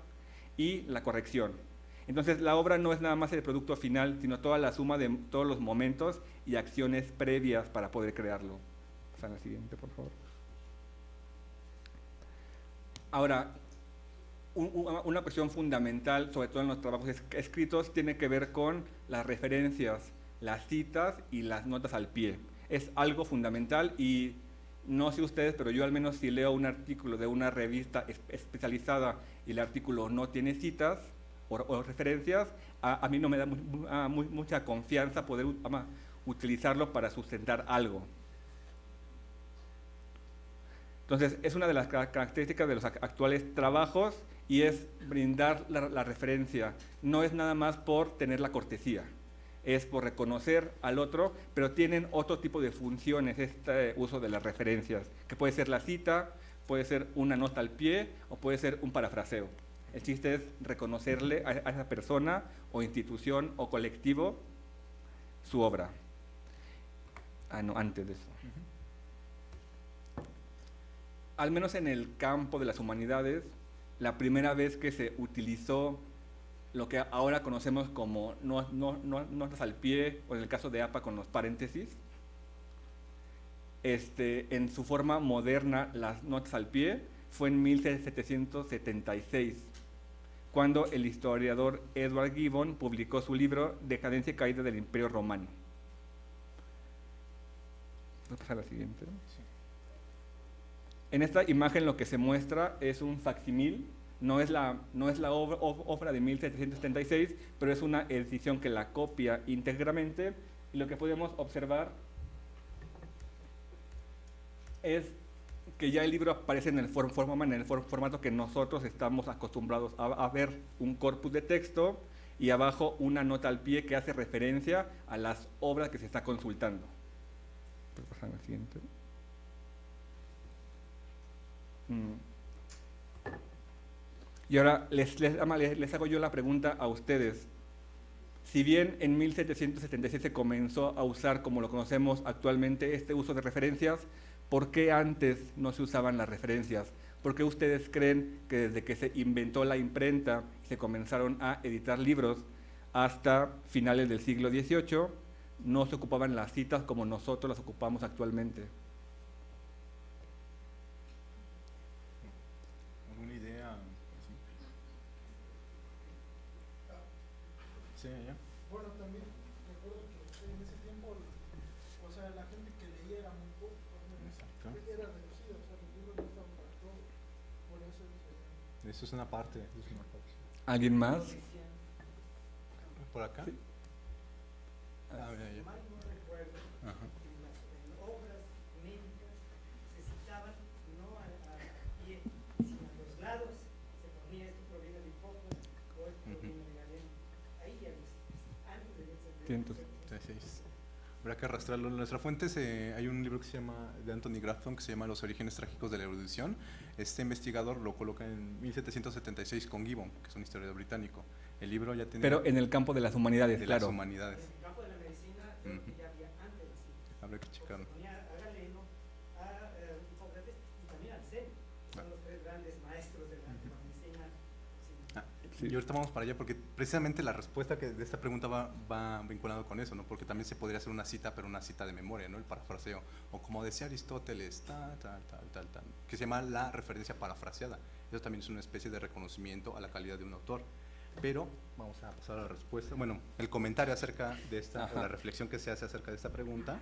y la corrección. Entonces, la obra no es nada más el producto final, sino toda la suma de todos los momentos y acciones previas para poder crearlo. Pasa a la siguiente, por favor. Ahora, una cuestión fundamental, sobre todo en los trabajos escritos, tiene que ver con las referencias, las citas y las notas al pie. Es algo fundamental y no sé ustedes, pero yo al menos si leo un artículo de una revista especializada y el artículo no tiene citas o referencias, a mí no me da mucha confianza poder utilizarlo para sustentar algo. Entonces, es una de las características de los actuales trabajos y es brindar la referencia. No es nada más por tener la cortesía, es por reconocer al otro, pero tienen otro tipo de funciones este uso de las referencias, que puede ser la cita, puede ser una nota al pie o puede ser un parafraseo. El chiste es reconocerle a esa persona o institución o colectivo su obra. No, antes de eso. Al menos en el campo de las humanidades, la primera vez que se utilizó lo que ahora conocemos como notas al pie, o en el caso de APA con los paréntesis, en su forma moderna, las notas al pie, fue en 1776, cuando el historiador Edward Gibbon publicó su libro Decadencia y caída del Imperio Romano. Voy a pasar a la siguiente. En esta imagen lo que se muestra es un facsímil, no es la obra de 1776, pero es una edición que la copia íntegramente, y lo que podemos observar es que ya el libro aparece en el formato que nosotros estamos acostumbrados a ver, un corpus de texto y abajo una nota al pie que hace referencia a las obras que se está consultando. Voy a pasar a la siguiente. Y ahora les hago yo la pregunta a ustedes. Si bien en 1776 se comenzó a usar, como lo conocemos actualmente, este uso de referencias, ¿por qué antes no se usaban las referencias? ¿Por qué ustedes creen que desde que se inventó la imprenta y se comenzaron a editar libros hasta finales del siglo XVIII no se ocupaban las citas como nosotros las ocupamos actualmente? ¿Alguna idea? Sí, ya. Bueno, también recuerdo que en ese tiempo, o sea, la gente que leía era muy poco, Exacto. era reducida, o sea, los libros no estaban para todos, por eso Eso es una parte. ¿Alguien más? ¿Por acá? Sí. Ah, mira, ya. Mal no recuerdo, Ajá. en obras médicas se citaban no a pie, sino a los lados, se ponía esto proviene de Hipócrates o esto proviene de Galeno. Ahí ya ves, antes de Cientos. Sí. Habrá que arrastrarlo. En nuestra fuente hay un libro que se llama, de Anthony Grafton, que se llama Los orígenes trágicos de la erudición. Este investigador lo coloca en 1776 con Gibbon, que es un historiador británico. El libro ya tiene... Pero en el campo de las humanidades, de claro. las humanidades. En el campo de la medicina, yo creo que ya había antes de sí. Habrá que checarlo. Se ponía a Galeno, a Hipócrates y también al Zen. Son los tres grandes maestros de la medicina occidental. Sí. Y ahorita vamos para allá porque precisamente la respuesta de esta pregunta va vinculado con eso, ¿no? Porque también se podría hacer una cita, pero una cita de memoria, ¿no? El parafraseo. O como decía Aristóteles, tal, que se llama la referencia parafraseada. Eso también es una especie de reconocimiento a la calidad de un autor. Pero vamos a pasar a la respuesta. Bueno, el comentario acerca de esta, o la reflexión que se hace acerca de esta pregunta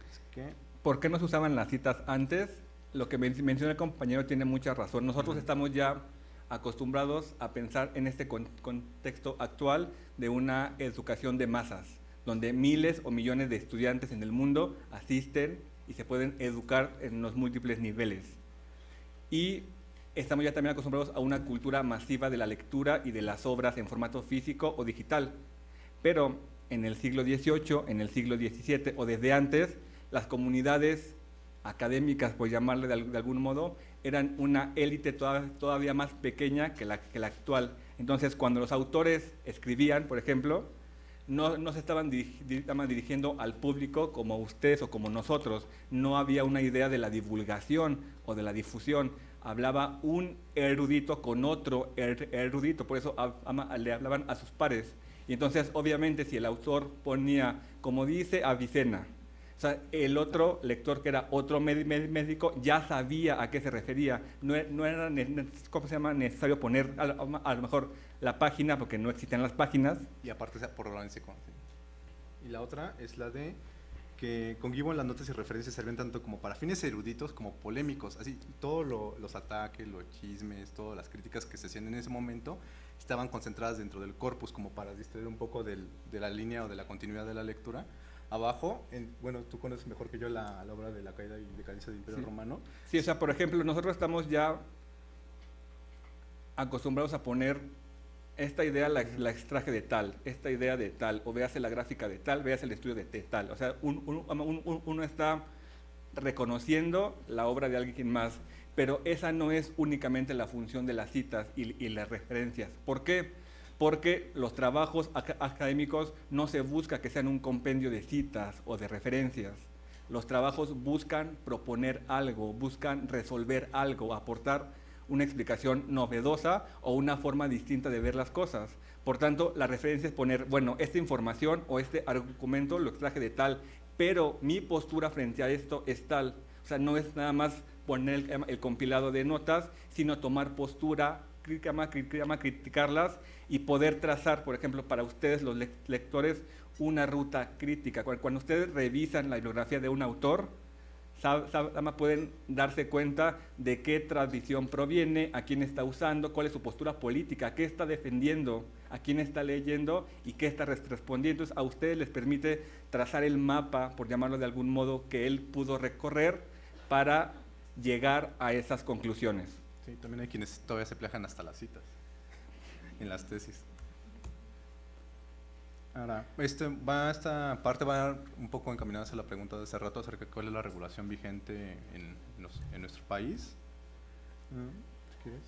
es que... ¿Por qué no se usaban las citas antes? Lo que menciona el compañero tiene mucha razón. Nosotros estamos ya acostumbrados a pensar en este contexto actual de una educación de masas, donde miles o millones de estudiantes en el mundo asisten y se pueden educar en los múltiples niveles. Y estamos ya también acostumbrados a una cultura masiva de la lectura y de las obras en formato físico o digital. Pero en el siglo XVIII, en el siglo XVII o desde antes, las comunidades académicas, por llamarle de algún modo, eran una élite todavía más pequeña que la actual. Entonces, cuando los autores escribían, por ejemplo, no se estaban dirigiendo al público como ustedes o como nosotros. No había una idea de la divulgación o de la difusión. Hablaba un erudito con otro erudito, por eso le hablaban a sus pares. Y entonces, obviamente, si el autor ponía, como dice Avicena, o sea, el otro lector, que era otro médico, ya sabía a qué se refería. No era necesario poner a lo mejor la página, porque no existen las páginas. Y aparte, por lo menos se conoce. Y la otra es la de que con Gibbon las notas y referencias servían tanto como para fines eruditos como polémicos. Así, todos los ataques, los chismes, todas las críticas que se hacían en ese momento estaban concentradas dentro del corpus, como para distraer un poco de la línea o de la continuidad de la lectura, abajo, bueno, tú conoces mejor que yo la obra de La caída y decadencia del Imperio Sí. Romano. Sí, o sea, por ejemplo, nosotros estamos ya acostumbrados a poner esta idea la extraje de tal, esta idea de tal, o véase la gráfica de tal, véase el estudio de tal. O sea, uno está reconociendo la obra de alguien más, pero esa no es únicamente la función de las citas y las referencias. ¿Por qué? Porque los trabajos académicos no se busca que sean un compendio de citas o de referencias. Los trabajos buscan proponer algo, buscan resolver algo, aportar una explicación novedosa o una forma distinta de ver las cosas. Por tanto, la referencia es poner, bueno, esta información o este argumento lo extraje de tal, pero mi postura frente a esto es tal. O sea, no es nada más poner el compilado de notas, sino tomar postura, criticarlas y poder trazar, por ejemplo, para ustedes los lectores, una ruta crítica. Cuando ustedes revisan la bibliografía de un autor, pueden darse cuenta de qué tradición proviene, a quién está usando, cuál es su postura política, qué está defendiendo, a quién está leyendo y qué está respondiendo. Entonces, a ustedes les permite trazar el mapa, por llamarlo de algún modo, que él pudo recorrer para llegar a esas conclusiones. Sí, también hay quienes todavía se plagian hasta las citas en las tesis. Ahora, esta parte va un poco encaminada hacia la pregunta de hace rato acerca de cuál es la regulación vigente en nuestro país. ¿Quieres?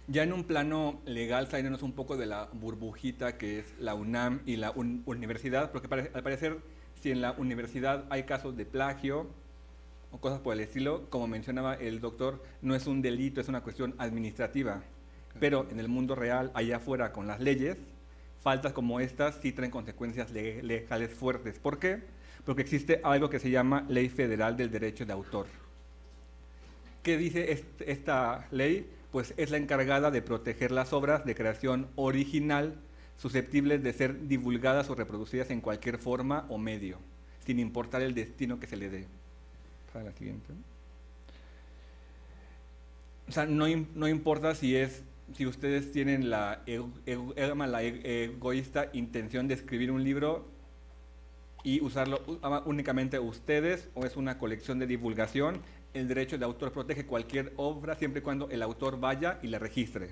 Ya en un plano legal, saliéndonos un poco de la burbujita que es la UNAM y la universidad, porque al parecer, si en la universidad hay casos de plagio o cosas por el estilo, como mencionaba el doctor, no es un delito, es una cuestión administrativa. Pero en el mundo real, allá afuera, con las leyes, faltas como estas sí traen consecuencias legales fuertes. ¿Por qué? Porque existe algo que se llama Ley Federal del Derecho de Autor. ¿Qué dice esta ley? Pues es la encargada de proteger las obras de creación original susceptibles de ser divulgadas o reproducidas en cualquier forma o medio, sin importar el destino que se le dé. Para la siguiente. O sea, no importa si ustedes tienen la egoísta intención de escribir un libro y usarlo únicamente ustedes, o es una colección de divulgación, el derecho de autor protege cualquier obra siempre y cuando el autor vaya y la registre.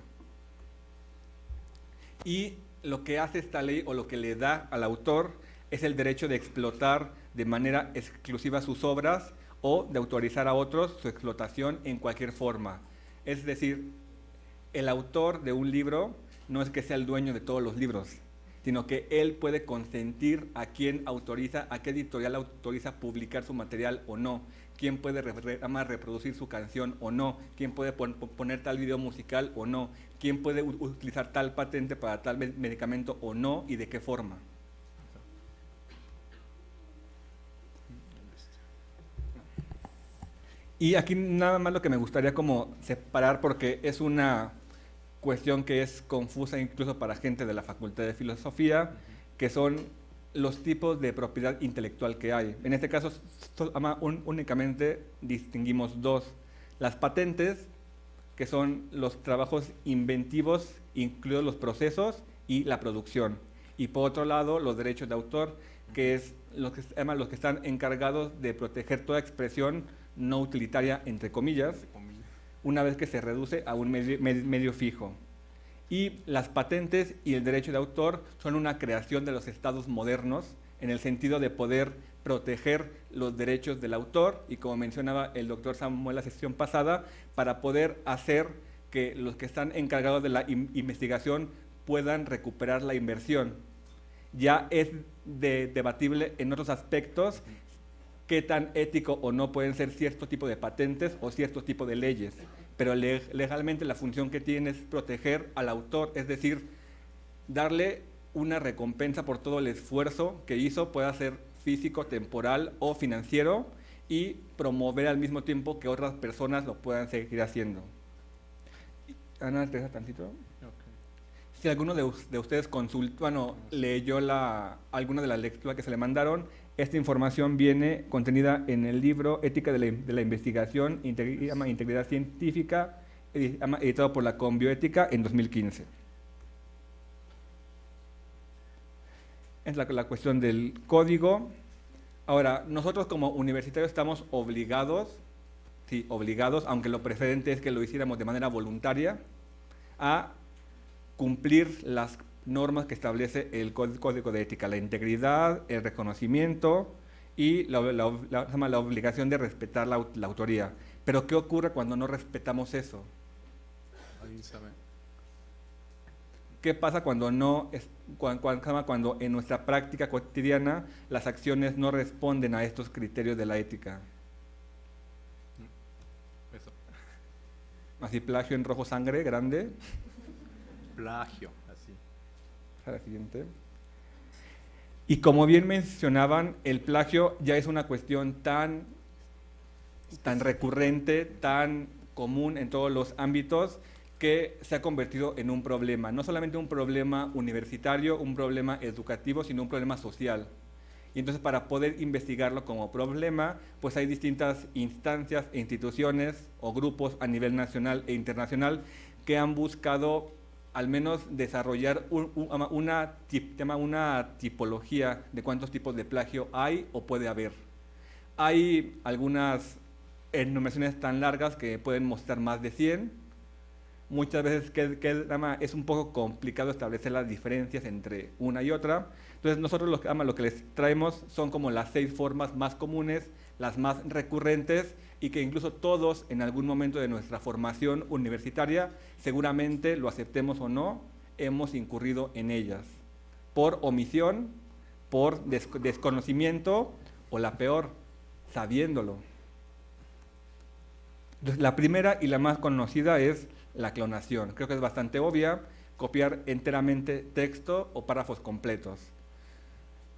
Y lo que hace esta ley, o lo que le da al autor, es el derecho de explotar de manera exclusiva sus obras o de autorizar a otros su explotación en cualquier forma. Es decir, el autor de un libro no es que sea el dueño de todos los libros, sino que él puede consentir a quién autoriza, a qué editorial autoriza publicar su material o no, quién puede reproducir su canción o no, quién puede poner tal video musical o no, quién puede utilizar tal patente para tal medicamento o no, y de qué forma. Y aquí nada más lo que me gustaría como separar, porque es una cuestión que es confusa incluso para gente de la Facultad de Filosofía, que son los tipos de propiedad intelectual que hay. En este caso, únicamente distinguimos dos: las patentes, que son los trabajos inventivos, incluidos los procesos y la producción. Y por otro lado, los derechos de autor, que es los que están encargados de proteger toda expresión no utilitaria, entre comillas, una vez que se reduce a un medio fijo. Y las patentes y el derecho de autor son una creación de los estados modernos, en el sentido de poder proteger los derechos del autor, y como mencionaba el doctor Samuel la sesión pasada, para poder hacer que los que están encargados de la investigación puedan recuperar la inversión. Ya es debatible en otros aspectos qué tan ético o no pueden ser cierto tipo de patentes o cierto tipo de leyes, pero legalmente la función que tiene es proteger al autor, es decir, darle una recompensa por todo el esfuerzo que hizo, pueda ser físico, temporal o financiero, y promover al mismo tiempo que otras personas lo puedan seguir haciendo. Ana, ¿te deja tantito? Okay. Si alguno de ustedes leyó alguna de las lecturas que se le mandaron, esta información viene contenida en el libro Ética de la Investigación, Integridad Científica, editado por la Conbioética en 2015. Es la cuestión del código. Ahora, nosotros como universitarios estamos obligados, sí, obligados, aunque lo precedente es que lo hiciéramos de manera voluntaria, a cumplir las normas que establece el Código de Ética, la integridad, el reconocimiento y la obligación de respetar la autoría. Pero ¿qué ocurre cuando no respetamos eso? ¿Alguien sabe? ¿Qué pasa cuando cuando en nuestra práctica cotidiana las acciones no responden a estos criterios de la ética? Eso. Así, plagio en rojo sangre, grande. Plagio, así. A la siguiente. Y como bien mencionaban, el plagio ya es una cuestión tan recurrente, tan común en todos los ámbitos, que se ha convertido en un problema, no solamente un problema universitario, un problema educativo, sino un problema social. Y entonces, para poder investigarlo como problema, pues hay distintas instancias e instituciones o grupos a nivel nacional e internacional que han buscado al menos desarrollar una tipología de cuántos tipos de plagio hay o puede haber. Hay algunas enumeraciones tan largas que pueden mostrar más de 100. Muchas veces es un poco complicado establecer las diferencias entre una y otra. Entonces nosotros lo que les traemos son como las 6 formas más comunes, las más recurrentes, y que incluso todos en algún momento de nuestra formación universitaria, seguramente lo aceptemos o no, hemos incurrido en ellas, por omisión, por desconocimiento o la peor, sabiéndolo. Entonces, la primera y la más conocida es la clonación. Creo que es bastante obvia, copiar enteramente texto o párrafos completos.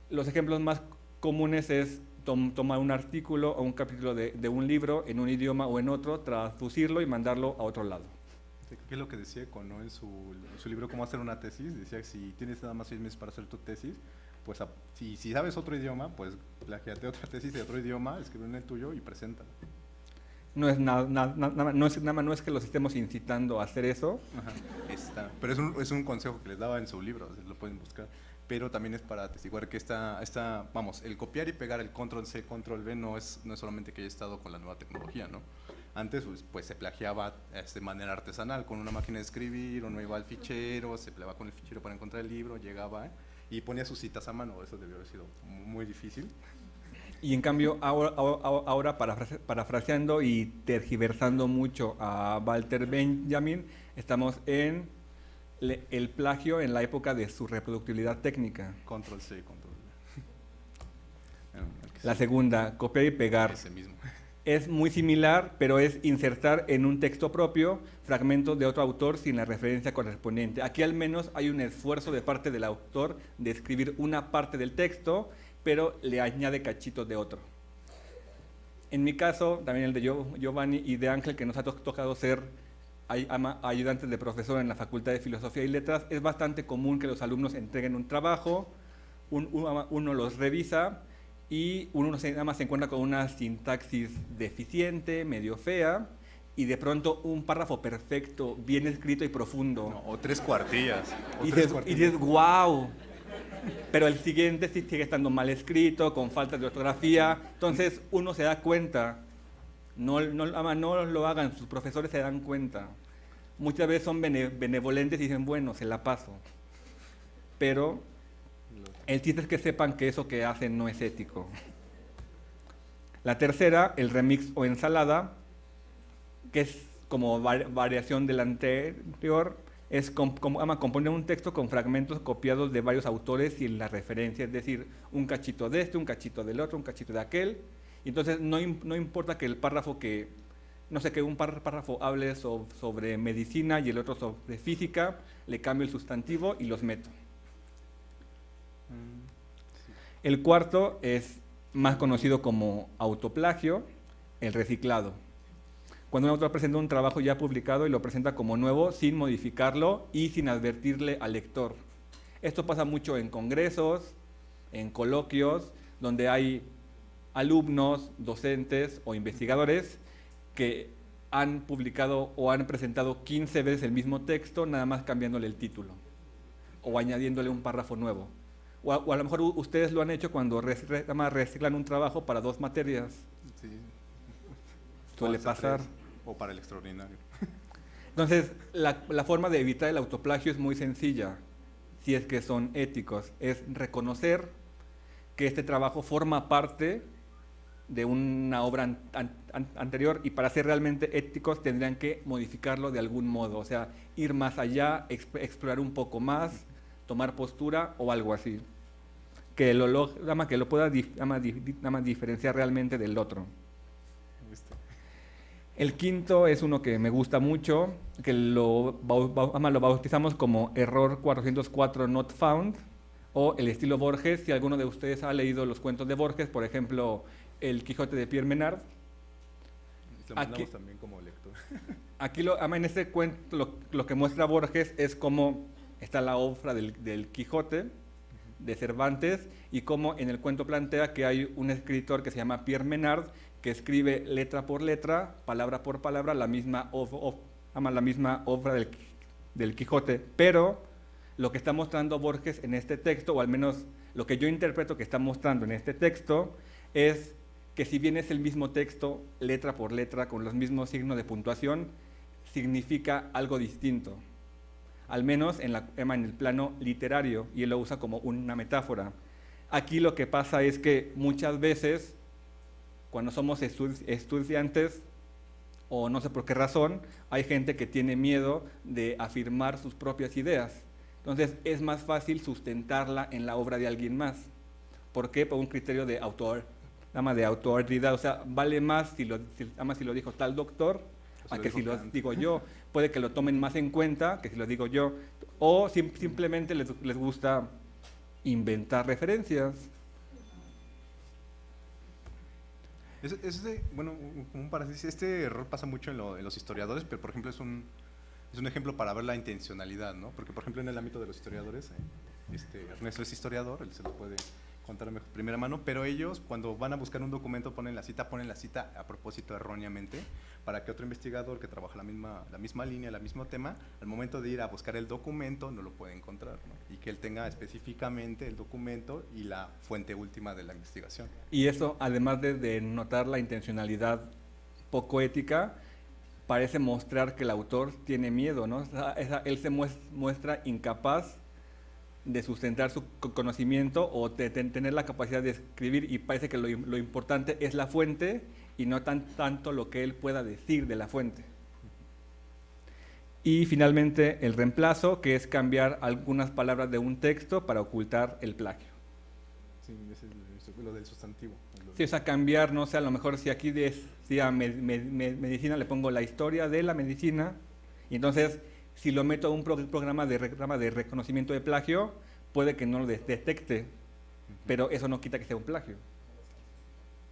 Los ejemplos más comunes es tomar un artículo o un capítulo de un libro en un idioma o en otro, traducirlo y mandarlo a otro lado. ¿Qué es lo que decía Eco, ¿no? En su libro Cómo hacer una tesis? Decía que si tienes nada más 6 meses para hacer tu tesis, pues si sabes otro idioma, pues plagiate otra tesis de otro idioma, escribe en el tuyo y preséntala. No es no es que los estemos incitando a hacer eso. Ajá, pero es un consejo que les daba en su libro, lo pueden buscar. Pero también es para atestiguar que el copiar y pegar el Ctrl-C, Ctrl-V no es solamente que haya estado con la nueva tecnología, ¿no? Antes pues se plagiaba de manera artesanal, con una máquina de escribir, uno iba al fichero, se plegaba con el fichero para encontrar el libro, llegaba y ponía sus citas a mano. Eso debió haber sido muy difícil. Y en cambio, ahora parafraseando y tergiversando mucho a Walter Benjamin, estamos en el plagio en la época de su reproductibilidad técnica. Ctrl-C, Ctrl-V. La segunda, copiar y pegar. Ese mismo. Es muy similar, pero es insertar en un texto propio fragmentos de otro autor sin la referencia correspondiente. Aquí al menos hay un esfuerzo de parte del autor de escribir una parte del texto, pero le añade cachitos de otro. En mi caso, también el de Giovanni y de Ángel, que nos ha tocado ser ayudantes de profesor en la Facultad de Filosofía y Letras, es bastante común que los alumnos entreguen un trabajo, uno los revisa y uno nada más se encuentra con una sintaxis deficiente, medio fea, y de pronto un párrafo perfecto, bien escrito y profundo. No, o 3 cuartillas. Y dices, wow. Pero el siguiente sí sigue estando mal escrito, con falta de ortografía. Entonces uno se da cuenta. No lo hagan, sus profesores se dan cuenta. Muchas veces son benevolentes y dicen, bueno, se la paso. Pero el chiste es que sepan que eso que hacen no es ético. La tercera, el remix o ensalada, que es como variación del anterior, es componer un texto con fragmentos copiados de varios autores y la referencia, es decir, un cachito de este, un cachito del otro, un cachito de aquel. Y entonces no importa que el párrafo que un párrafo hable sobre medicina y el otro sobre física, le cambio el sustantivo y los meto. El cuarto es más conocido como autoplagio, el reciclado. Cuando un autor presenta un trabajo ya publicado y lo presenta como nuevo sin modificarlo y sin advertirle al lector. Esto pasa mucho en congresos, en coloquios, donde hay alumnos, docentes o investigadores que han publicado o han presentado 15 veces el mismo texto, nada más cambiándole el título o añadiéndole un párrafo nuevo. o a lo mejor ustedes lo han hecho cuando reciclan un trabajo para 2 materias. Sí. Suele O hasta pasar. 3, o para el extraordinario. Entonces, la forma de evitar el autoplagio es muy sencilla, si es que son éticos. Es reconocer que este trabajo forma parte de una obra anterior, y para ser realmente éticos tendrían que modificarlo de algún modo, o sea, ir más allá, explorar un poco más, tomar postura o algo así, que lo pueda diferenciar realmente del otro. El quinto es uno que me gusta mucho, que lo bautizamos como error 404 not found, o el estilo Borges. Si alguno de ustedes ha leído los cuentos de Borges, por ejemplo, El Quijote de Pierre Menard. Lo mandamos también como lector. Aquí en este cuento lo que muestra Borges es cómo está la obra del Quijote de Cervantes, y cómo en el cuento plantea que hay un escritor que se llama Pierre Menard, que escribe letra por letra, palabra por palabra, la misma obra del Quijote. Pero lo que está mostrando Borges en este texto, o al menos lo que yo interpreto que está mostrando en este texto, es que si bien es el mismo texto, letra por letra, con los mismos signos de puntuación, significa algo distinto. Al menos en el plano literario, y él lo usa como una metáfora. Aquí lo que pasa es que muchas veces, cuando somos estudiantes, o no sé por qué razón, hay gente que tiene miedo de afirmar sus propias ideas. Entonces es más fácil sustentarla en la obra de alguien más. ¿Por qué? Por un criterio de autoridad. O sea, vale más si lo dijo tal doctor a que si lo digo yo. Puede que lo tomen más en cuenta que si lo digo yo. O simplemente les gusta inventar referencias. Bueno, como un paréntesis, este error pasa mucho en los historiadores, pero por ejemplo es un ejemplo para ver la intencionalidad, ¿no? Porque por ejemplo en el ámbito de los historiadores, Ernesto es historiador, él se lo puede contar de primera mano, pero ellos cuando van a buscar un documento ponen la cita a propósito erróneamente, para que otro investigador que trabaja la misma línea, el mismo tema, al momento de ir a buscar el documento no lo puede encontrar, ¿no? Y que él tenga específicamente el documento y la fuente última de la investigación. Y eso, además de notar la intencionalidad poco ética, parece mostrar que el autor tiene miedo, ¿no? Él se muestra incapaz de sustentar su conocimiento o de tener la capacidad de escribir, y parece que lo importante es la fuente y no tanto lo que él pueda decir de la fuente. Y finalmente el reemplazo, que es cambiar algunas palabras de un texto para ocultar el plagio. Sí, ese es lo del sustantivo. Sí, o sea, cambiar, no sé, a lo mejor si aquí decía medicina, le pongo la historia de la medicina, y entonces si lo meto a un programa de reconocimiento de plagio, puede que no lo detecte, pero eso no quita que sea un plagio.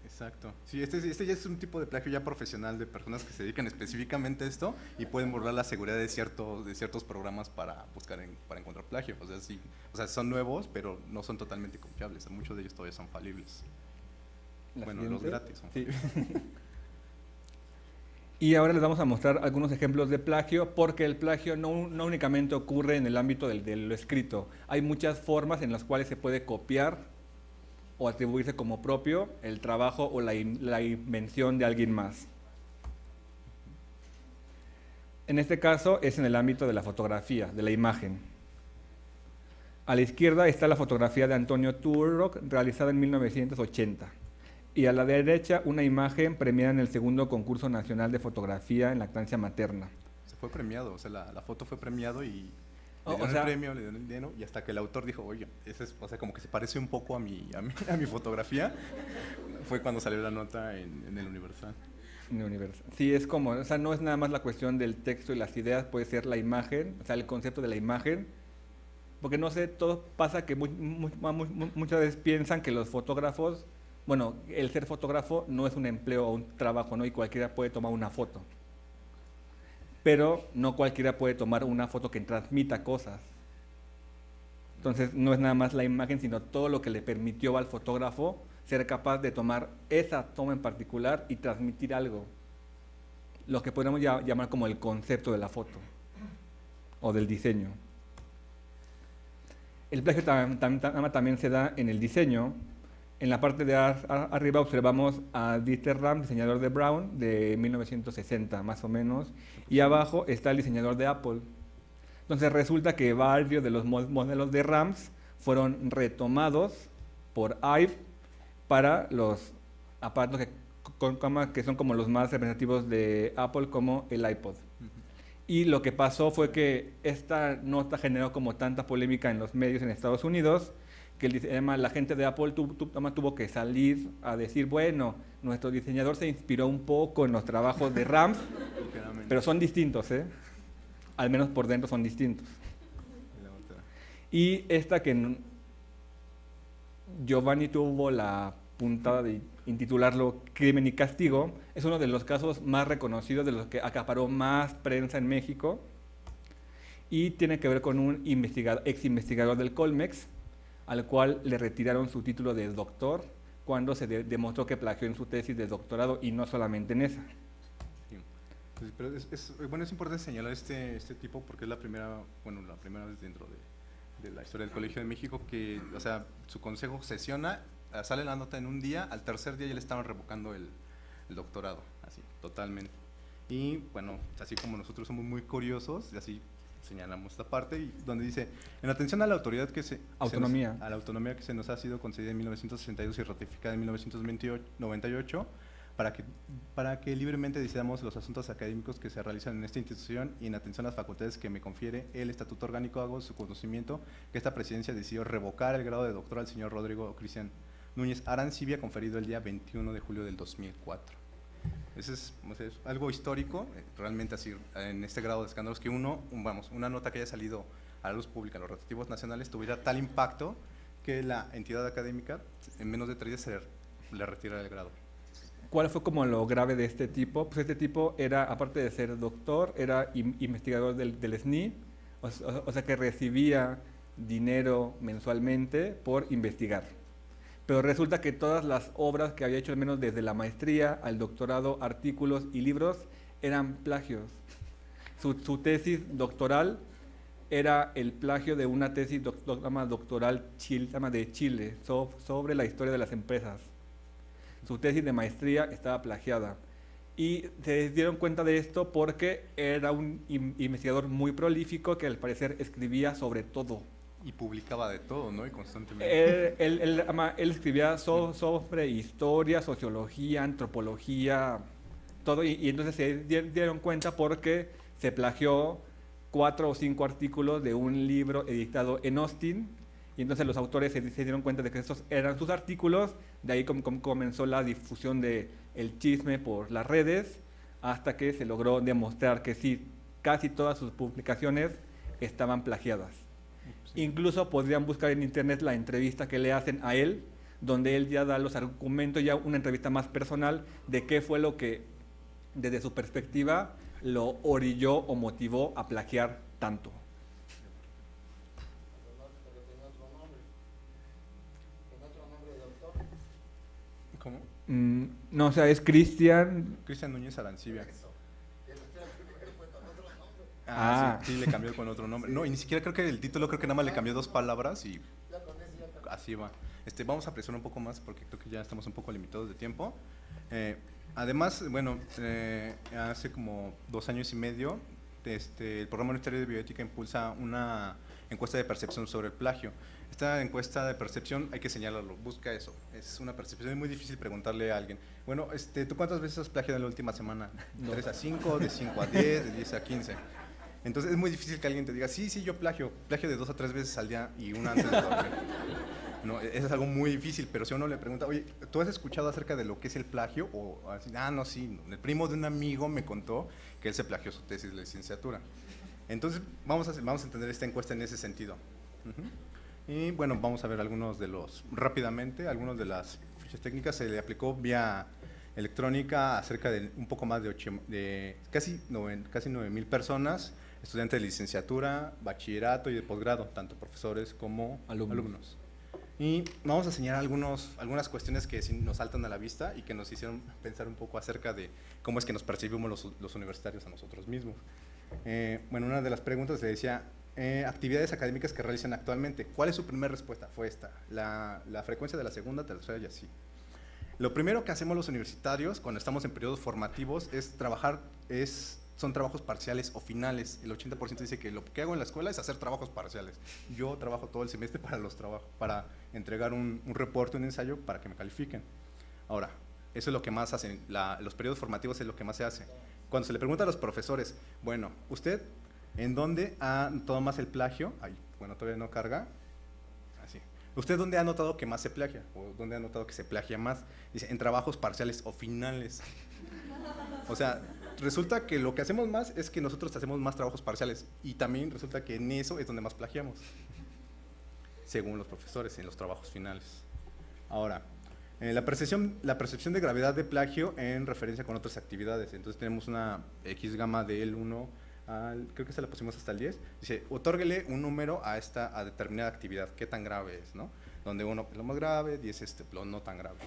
Exacto. Sí, este ya es un tipo de plagio ya profesional, de personas que se dedican específicamente a esto y pueden burlar la seguridad de ciertos programas para para encontrar plagio. O sea, son nuevos, pero no son totalmente confiables. Muchos de ellos todavía son falibles. Bueno, los gratis son falibles. Y ahora les vamos a mostrar algunos ejemplos de plagio, porque el plagio no únicamente ocurre en el ámbito de lo escrito. Hay muchas formas en las cuales se puede copiar o atribuirse como propio el trabajo o la invención de alguien más. En este caso es en el ámbito de la fotografía, de la imagen. A la izquierda está la fotografía de Antonio Turok, realizada en 1980. Y a la derecha, una imagen premiada en el segundo concurso nacional de fotografía en lactancia materna. Se fue premiado, o sea, la foto fue premiado y le dieron el premio, le dieron el dinero, y hasta que el autor dijo, oye, o sea, como que se parece un poco a mi fotografía, fue cuando salió la nota en el Universal. Sí, es como, o sea, no es nada más la cuestión del texto y las ideas, puede ser la imagen, o sea, el concepto de la imagen, porque no sé, todo pasa que muchas veces piensan que los fotógrafos, bueno, el ser fotógrafo no es un empleo o un trabajo, ¿no? Y cualquiera puede tomar una foto. Pero no cualquiera puede tomar una foto que transmita cosas. Entonces, no es nada más la imagen, sino todo lo que le permitió al fotógrafo ser capaz de tomar esa toma en particular y transmitir algo. Lo que podemos llamar como el concepto de la foto o del diseño. El plagio también se da en el diseño. En la parte de arriba observamos a Dieter Rams, diseñador de Brown, de 1960 más o menos, y abajo está el diseñador de Apple. Entonces resulta que varios de los modelos de Rams fueron retomados por Ive para los aparatos que son como los más representativos de Apple, como el iPod. Y lo que pasó fue que esta nota generó como tanta polémica en los medios en Estados Unidos, que la gente de Apple tuvo que salir a decir, bueno, nuestro diseñador se inspiró un poco en los trabajos de Rams, pero son distintos, ¿eh? Al menos por dentro son distintos. Y esta que Giovanni tuvo la puntada de intitularlo Crimen y Castigo, es uno de los casos más reconocidos, de los que acaparó más prensa en México, y tiene que ver con un ex investigador del Colmex, al cual le retiraron su título de doctor cuando se demostró que plagió en su tesis de doctorado, y no solamente en esa. Sí. Pues, pero es importante señalar este tipo porque es la primera vez dentro de la historia del Colegio de México que, o sea, su consejo sesiona, sale la nota en un día, al tercer día ya le estaban revocando el doctorado, así, totalmente. Y bueno, así como nosotros somos muy curiosos, y así señalamos esta parte, y donde dice, en atención a la autoridad a la autonomía que se nos ha sido concedida en 1962 y ratificada en 1998, para que libremente decidamos los asuntos académicos que se realizan en esta institución y en atención a las facultades que me confiere el Estatuto Orgánico, hago su conocimiento que esta presidencia decidió revocar el grado de doctor al señor Rodrigo Cristian Núñez Arancibia, conferido el día 21 de julio del 2004. Eso es algo histórico, realmente así, en este grado de escándalos, que una nota que haya salido a la luz pública en los rotativos nacionales tuviera tal impacto que la entidad académica en menos de 3 días le retira el grado. ¿Cuál fue como lo grave de este tipo? Pues este tipo era, aparte de ser doctor, era investigador del SNI, o sea que recibía dinero mensualmente por investigar. Pero resulta que todas las obras que había hecho, al menos desde la maestría al doctorado, artículos y libros, eran plagios. Su tesis doctoral era el plagio de una tesis doctoral de Chile sobre la historia de las empresas. Su tesis de maestría estaba plagiada. Y se dieron cuenta de esto porque era un investigador muy prolífico que al parecer escribía sobre todo. Y publicaba de todo, ¿no? Y constantemente. Él escribía sobre historia, sociología, antropología, todo. Y entonces se dieron cuenta porque se plagió 4 o 5 artículos de un libro editado en Austin. Y entonces los autores se dieron cuenta de que estos eran sus artículos. De ahí comenzó la difusión del chisme por las redes, hasta que se logró demostrar que sí, casi todas sus publicaciones estaban plagiadas. Sí. Incluso podrían buscar en internet la entrevista que le hacen a él, donde él ya da los argumentos, ya una entrevista más personal de qué fue lo que, desde su perspectiva, lo orilló o motivó a plagiar tanto. ¿Cómo? No, o sea, es Cristian Núñez Arancibia. Ah. Sí, le cambió con otro nombre. No, y ni siquiera creo que el título, creo que nada más le cambió 2 palabras y así va. Vamos a presionar un poco más porque creo que ya estamos un poco limitados de tiempo. Además, bueno, hace como 2 años y medio, el Programa Universitario de Bioética impulsa una encuesta de percepción sobre el plagio. Esta encuesta de percepción, hay que señalarlo, busca eso. Es una percepción, es muy difícil preguntarle a alguien, bueno, ¿tú cuántas veces has plagiado en la última semana? ¿De 3 a 5, de 5 a 10, de 10 a 15? Entonces es muy difícil que alguien te diga, sí, yo plagio de 2 a 3 veces al día y una antes de dormir. No, eso es algo muy difícil, pero si uno le pregunta, oye, ¿tú has escuchado acerca de lo que es el plagio? O así, no, sí, el primo de un amigo me contó que él se plagió su tesis de licenciatura. Entonces vamos a entender esta encuesta en ese sentido. Y bueno, vamos a ver rápidamente, algunos de las fichas técnicas. Se le aplicó vía electrónica a cerca de un poco más de casi 9,000 personas, estudiantes de licenciatura, bachillerato y de posgrado, tanto profesores como alumnos. Y vamos a señalar algunas cuestiones que sí nos saltan a la vista y que nos hicieron pensar un poco acerca de cómo es que nos percibimos los universitarios a nosotros mismos. Bueno, una de las preguntas se decía, actividades académicas que realizan actualmente. ¿Cuál es su primera respuesta? Fue esta, la frecuencia de la segunda, tercera y así. Lo primero que hacemos los universitarios cuando estamos en periodos formativos es trabajar, son trabajos parciales o finales. El 80% dice que lo que hago en la escuela es hacer trabajos parciales. Yo trabajo todo el semestre para los trabajos, para entregar un reporte, un ensayo para que me califiquen. Ahora, eso es lo que más hacen, los periodos formativos es lo que más se hace. Cuando se le pregunta a los profesores, bueno, ¿usted en dónde ha notado más el plagio? Ay, bueno, todavía no carga. Así. ¿Usted dónde ha notado que más se plagia? ¿O dónde ha notado que se plagia más? Dice, en trabajos parciales o finales. O sea, resulta que lo que hacemos más es que nosotros hacemos más trabajos parciales y también resulta que en eso es donde más plagiamos, según los profesores, en los trabajos finales. Ahora, la percepción de gravedad de plagio en referencia con otras actividades. Entonces tenemos una X gama del 1 al, creo que se la pusimos hasta el 10, dice, otórguele un número a determinada actividad, qué tan grave es, ¿no? Donde 1 es lo más grave, 10 es lo no tan grave.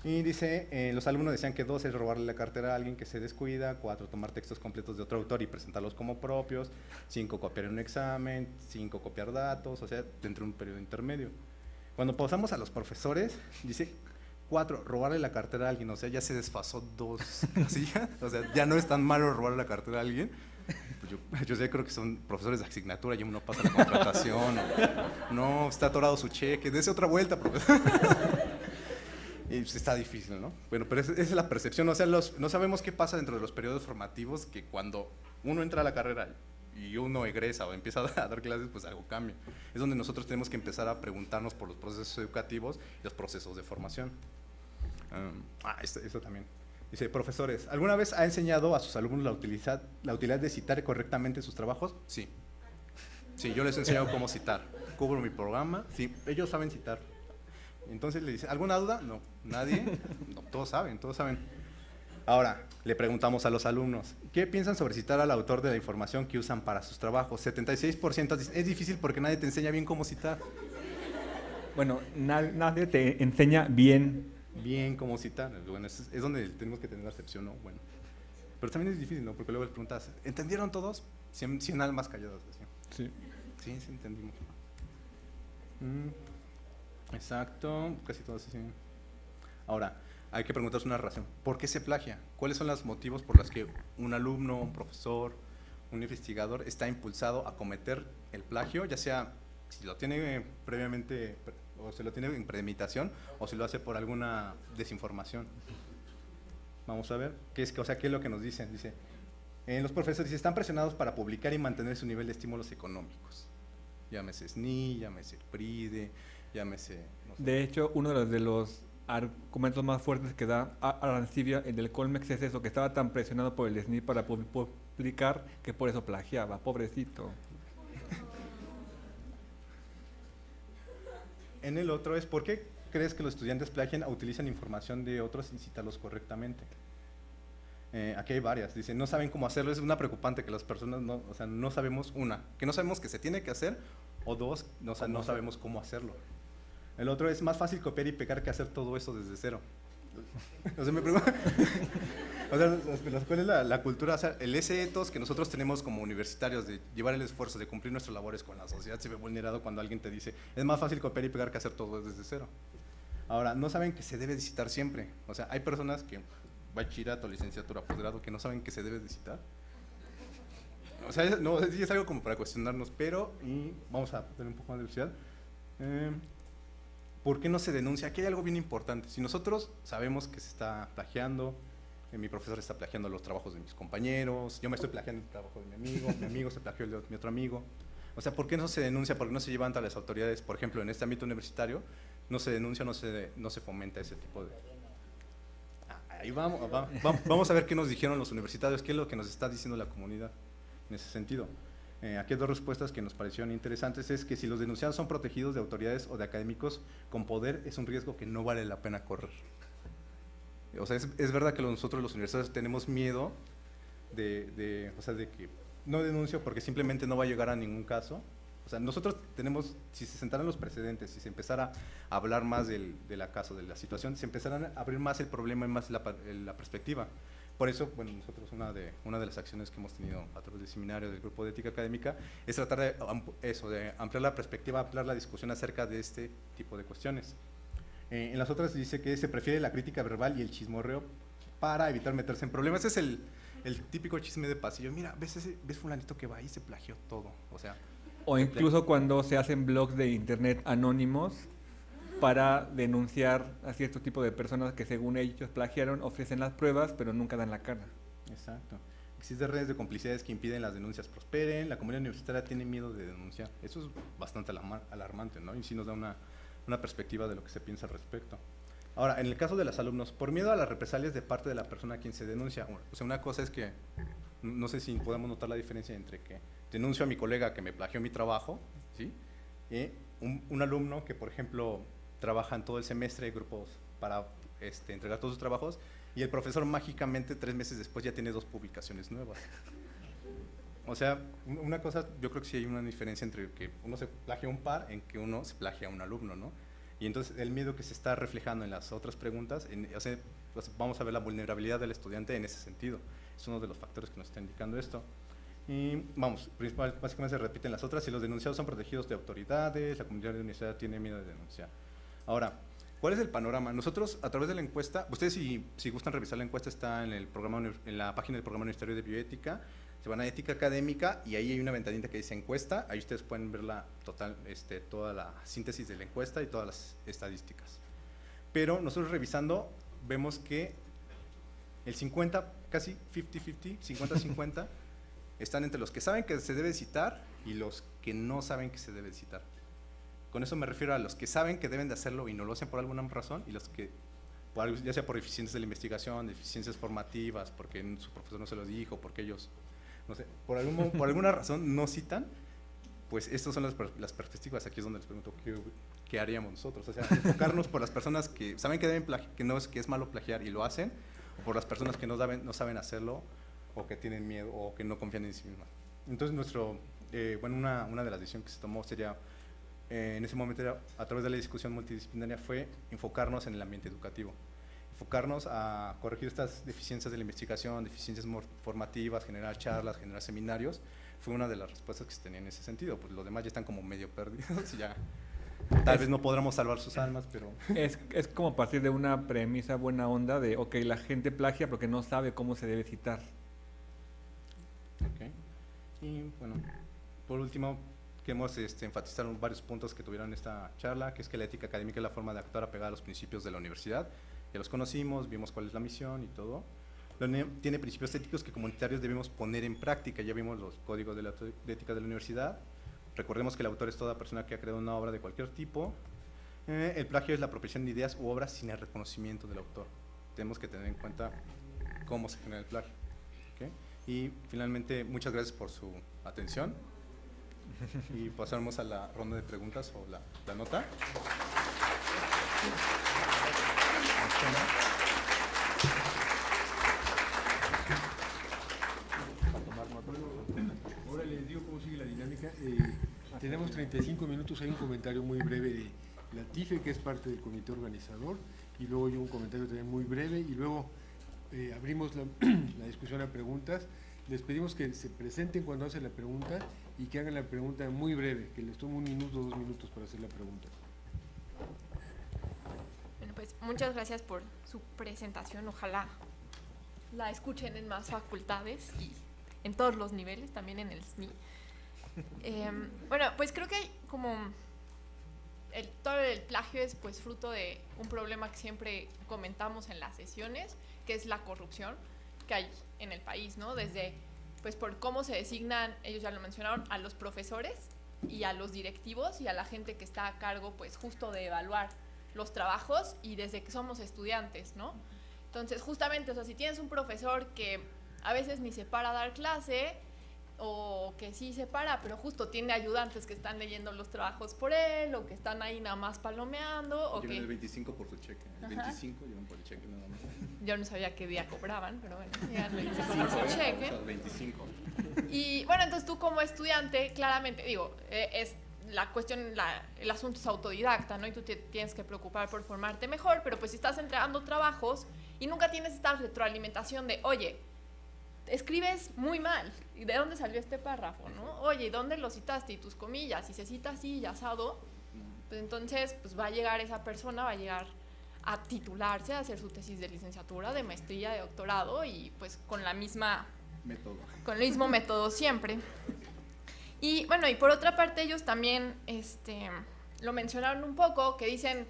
Y dice, los alumnos decían que 2 es robarle la cartera a alguien que se descuida, 4 tomar textos completos de otro autor y presentarlos como propios, 5 copiar en un examen, 5 copiar datos, o sea, dentro de un periodo intermedio. Cuando pasamos a los profesores, dice 4, robarle la cartera a alguien, o sea, ya se desfasó 2 casillas, o sea, ya no es tan malo robarle la cartera a alguien. Pues yo sé, creo que son profesores de asignatura y uno pasa la contratación, no, está atorado su cheque, dése otra vuelta, profesor. Y pues está difícil, ¿no? Bueno, pero esa es la percepción, o sea, no sabemos qué pasa dentro de los periodos formativos, que cuando uno entra a la carrera y uno egresa o empieza a dar clases, pues algo cambia. Es donde nosotros tenemos que empezar a preguntarnos por los procesos educativos y los procesos de formación. Esto también. Dice, profesores, ¿alguna vez ha enseñado a sus alumnos la utilidad de citar correctamente sus trabajos? Sí. Sí, yo les he enseñado cómo citar. Cubro mi programa, sí, ellos saben citar. Entonces le dice, ¿alguna duda? No, nadie. No, todos saben, todos saben. Ahora, le preguntamos a los alumnos, ¿qué piensan sobre citar al autor de la información que usan para sus trabajos? 76% dicen, es difícil porque nadie te enseña bien cómo citar. Bueno, nadie te enseña bien. Bien cómo citar. Bueno, es donde tenemos que tener la excepción, ¿no? Bueno. Pero también es difícil, ¿no? Porque luego les preguntas, ¿entendieron todos? 100 almas calladas. Sí. Sí, sí entendimos. Exacto, casi todos así. Ahora, hay que preguntarse una razón. ¿Por qué se plagia? ¿Cuáles son los motivos por los que un alumno, un profesor, un investigador está impulsado a cometer el plagio? Ya sea si lo tiene previamente o se lo tiene en premeditación o si lo hace por alguna desinformación. Vamos a ver, ¿qué es lo que nos dicen? Dice, los profesores están presionados para publicar y mantener su nivel de estímulos económicos. Llámese SNI, llámese PRIDE, llámese... No sé. De hecho, uno de los argumentos más fuertes que da Arancibia en el Colmex es eso, que estaba tan presionado por el SNI para publicar que por eso plagiaba, pobrecito. En el otro es, ¿por qué crees que los estudiantes plagian o utilizan información de otros sin citarlos correctamente? Aquí hay varias. Dice, no saben cómo hacerlo. Es una preocupante que las personas no sabemos, que no sabemos que se tiene que hacer, o dos, no sabemos cómo hacerlo. El otro es más fácil copiar y pegar que hacer todo eso desde cero. O sea, me pregunto, ¿cuál es la cultura? O sea, ese ethos que nosotros tenemos como universitarios de llevar el esfuerzo de cumplir nuestras labores con la sociedad se ve vulnerado cuando alguien te dice, es más fácil copiar y pegar que hacer todo desde cero. Ahora, no saben que se debe de citar siempre. O sea, hay personas que, bachillerato, licenciatura, posgrado, que no saben que se debe de citar. O sea, es algo como para cuestionarnos, pero, y vamos a tener un poco más de velocidad. ¿Por qué no se denuncia? Aquí hay algo bien importante. Si nosotros sabemos que se está plagiando, mi profesor está plagiando los trabajos de mis compañeros, yo me estoy plagiando el trabajo de mi amigo se plagió el de mi otro amigo. O sea, ¿por qué no se denuncia? ¿Por qué no se llevan a las autoridades? Por ejemplo, en este ámbito universitario, no se denuncia, no se fomenta ese tipo de... Ahí vamos a ver qué nos dijeron los universitarios, qué es lo que nos está diciendo la comunidad en ese sentido. Aquí hay dos respuestas que nos parecieron interesantes, es que si los denunciados son protegidos de autoridades o de académicos con poder, es un riesgo que no vale la pena correr. O sea, es verdad que nosotros los universitarios tenemos miedo de que no denuncio porque simplemente no va a llegar a ningún caso. O sea, nosotros tenemos, si se sentaran los precedentes, si se empezara a hablar más del acaso, de la situación, se empezarán a abrir más el problema y más la perspectiva. Por eso, bueno, nosotros una de las acciones que hemos tenido a través del seminario del Grupo de Ética Académica es tratar de ampliar la perspectiva, ampliar la discusión acerca de este tipo de cuestiones. En las otras dice que se prefiere la crítica verbal y el chismorreo para evitar meterse en problemas. Ese es el típico chisme de pasillo. Mira, ¿ves fulanito que va ahí? Se plagió todo. O incluso cuando se hacen blogs de internet anónimos para denunciar a cierto tipo de personas que según ellos plagiaron, ofrecen las pruebas, pero nunca dan la cara. Exacto. Existen redes de complicidades que impiden las denuncias prosperen, la comunidad universitaria tiene miedo de denunciar. Eso es bastante alarmante, ¿no? Y sí nos da una perspectiva de lo que se piensa al respecto. Ahora, en el caso de los alumnos, por miedo a las represalias de parte de la persona a quien se denuncia, o sea, una cosa es que, no sé si podemos notar la diferencia entre que denuncio a mi colega que me plagió mi trabajo, ¿sí? Y un alumno que, por ejemplo, trabaja en todo el semestre de grupos para entregar todos sus trabajos y el profesor mágicamente 3 meses después ya tiene 2 publicaciones nuevas. O sea, una cosa, yo creo que sí hay una diferencia entre que uno se plagia a un par en que uno se plagia a un alumno, ¿no? Y entonces el miedo que se está reflejando en las otras preguntas, vamos a ver la vulnerabilidad del estudiante en ese sentido. Es uno de los factores que nos está indicando esto. Y vamos, básicamente se repiten las otras. Si los denunciados son protegidos de autoridades, la comunidad de la universidad tiene miedo de denunciar. Ahora, ¿cuál es el panorama? Nosotros, a través de la encuesta, ustedes si gustan revisar la encuesta, está en la página del Programa Universitario de Bioética, se van a Ética Académica y ahí hay una ventanita que dice encuesta, ahí ustedes pueden ver toda la síntesis de la encuesta y todas las estadísticas. Pero nosotros revisando, vemos que el 50, casi 50-50, 50-50, están entre los que saben que se debe citar y los que no saben que se debe citar. Con eso me refiero a los que saben que deben de hacerlo y no lo hacen por alguna razón, y los que, ya sea por deficiencias de la investigación, deficiencias formativas, porque su profesor no se los dijo, porque ellos, no sé, por alguna razón no citan, pues estas son las perspectivas. Aquí es donde les pregunto qué haríamos nosotros. O sea, enfocarnos por las personas que saben que deben que es malo plagiar y lo hacen, o por las personas que no saben hacerlo, o que tienen miedo, o que no confían en sí mismas. Entonces, una de las decisiones que se tomó sería, en ese momento, a través de la discusión multidisciplinaria, fue enfocarnos en el ambiente educativo, enfocarnos a corregir estas deficiencias de la investigación, deficiencias formativas, generar charlas, generar seminarios. Fue una de las respuestas que se tenía en ese sentido, pues los demás ya están como medio perdidos y ya tal vez no podremos salvar sus almas, pero… Es como partir de una premisa buena onda de, ok, la gente plagia porque no sabe cómo se debe citar. Okay. Y bueno, por último, queremos enfatizar varios puntos que tuvieron esta charla, que es que la ética académica es la forma de actuar apegada a los principios de la universidad. Ya los conocimos, vimos cuál es la misión y todo. La UNEM tiene principios éticos que comunitarios debemos poner en práctica. Ya vimos los códigos de ética de la universidad. Recordemos que el autor es toda persona que ha creado una obra de cualquier tipo. El plagio es la apropiación de ideas u obras sin el reconocimiento del autor. Tenemos que tener en cuenta cómo se genera el plagio. ¿Okay? Y finalmente, muchas gracias por su atención. Y pasamos a la ronda de preguntas o la nota. Ahora les digo cómo sigue la dinámica. Tenemos 35 minutos, hay un comentario muy breve de la TIFE, que es parte del comité organizador, y luego yo un comentario también muy breve, y luego abrimos la discusión a preguntas. Les pedimos que se presenten cuando hacen la pregunta y que hagan la pregunta muy breve, que les tome 1 minuto o 2 minutos para hacer la pregunta. Bueno, pues muchas gracias por su presentación. Ojalá la escuchen en más facultades y en todos los niveles, también en el SNI. Bueno, pues creo que como todo el plagio es pues fruto de un problema que siempre comentamos en las sesiones, que es la corrupción que hay en el país, ¿no? Desde, pues por cómo se designan, ellos ya lo mencionaron, a los profesores y a los directivos y a la gente que está a cargo, pues justo de evaluar los trabajos y desde que somos estudiantes, ¿no? Entonces, justamente, o sea, si tienes un profesor que a veces ni se para a dar clase, o que sí se para, pero justo tiene ayudantes que están leyendo los trabajos por él, o que están ahí nada más palomeando, o llevan que… el 25 por su cheque, el 25 llevan por el cheque nada más. Yo no sabía qué día cobraban, pero bueno, llegan el 25 por su cheque. O sea, 25. Y bueno, entonces tú como estudiante, claramente, digo, es la cuestión, el asunto es autodidacta, ¿no? Y tú te tienes que preocupar por formarte mejor, pero pues si estás entregando trabajos y nunca tienes esta retroalimentación de, oye, escribes muy mal, ¿y de dónde salió este párrafo, no? Oye, ¿y dónde lo citaste? Y tus comillas, y se cita así y asado, pues entonces pues va a llegar esa persona, va a llegar a titularse, a hacer su tesis de licenciatura, de maestría, de doctorado, y pues con el mismo método siempre. Y bueno, y por otra parte ellos también lo mencionaron un poco, que dicen,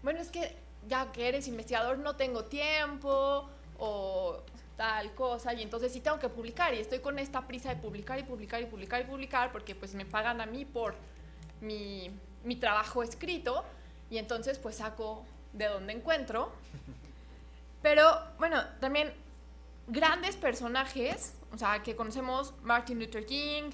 bueno, es que ya que eres investigador no tengo tiempo, o tal cosa, y entonces sí tengo que publicar, y estoy con esta prisa de publicar y publicar y publicar y publicar, porque pues me pagan a mí por mi trabajo escrito, y entonces pues saco de donde encuentro. Pero bueno, también grandes personajes, o sea, que conocemos: Martin Luther King,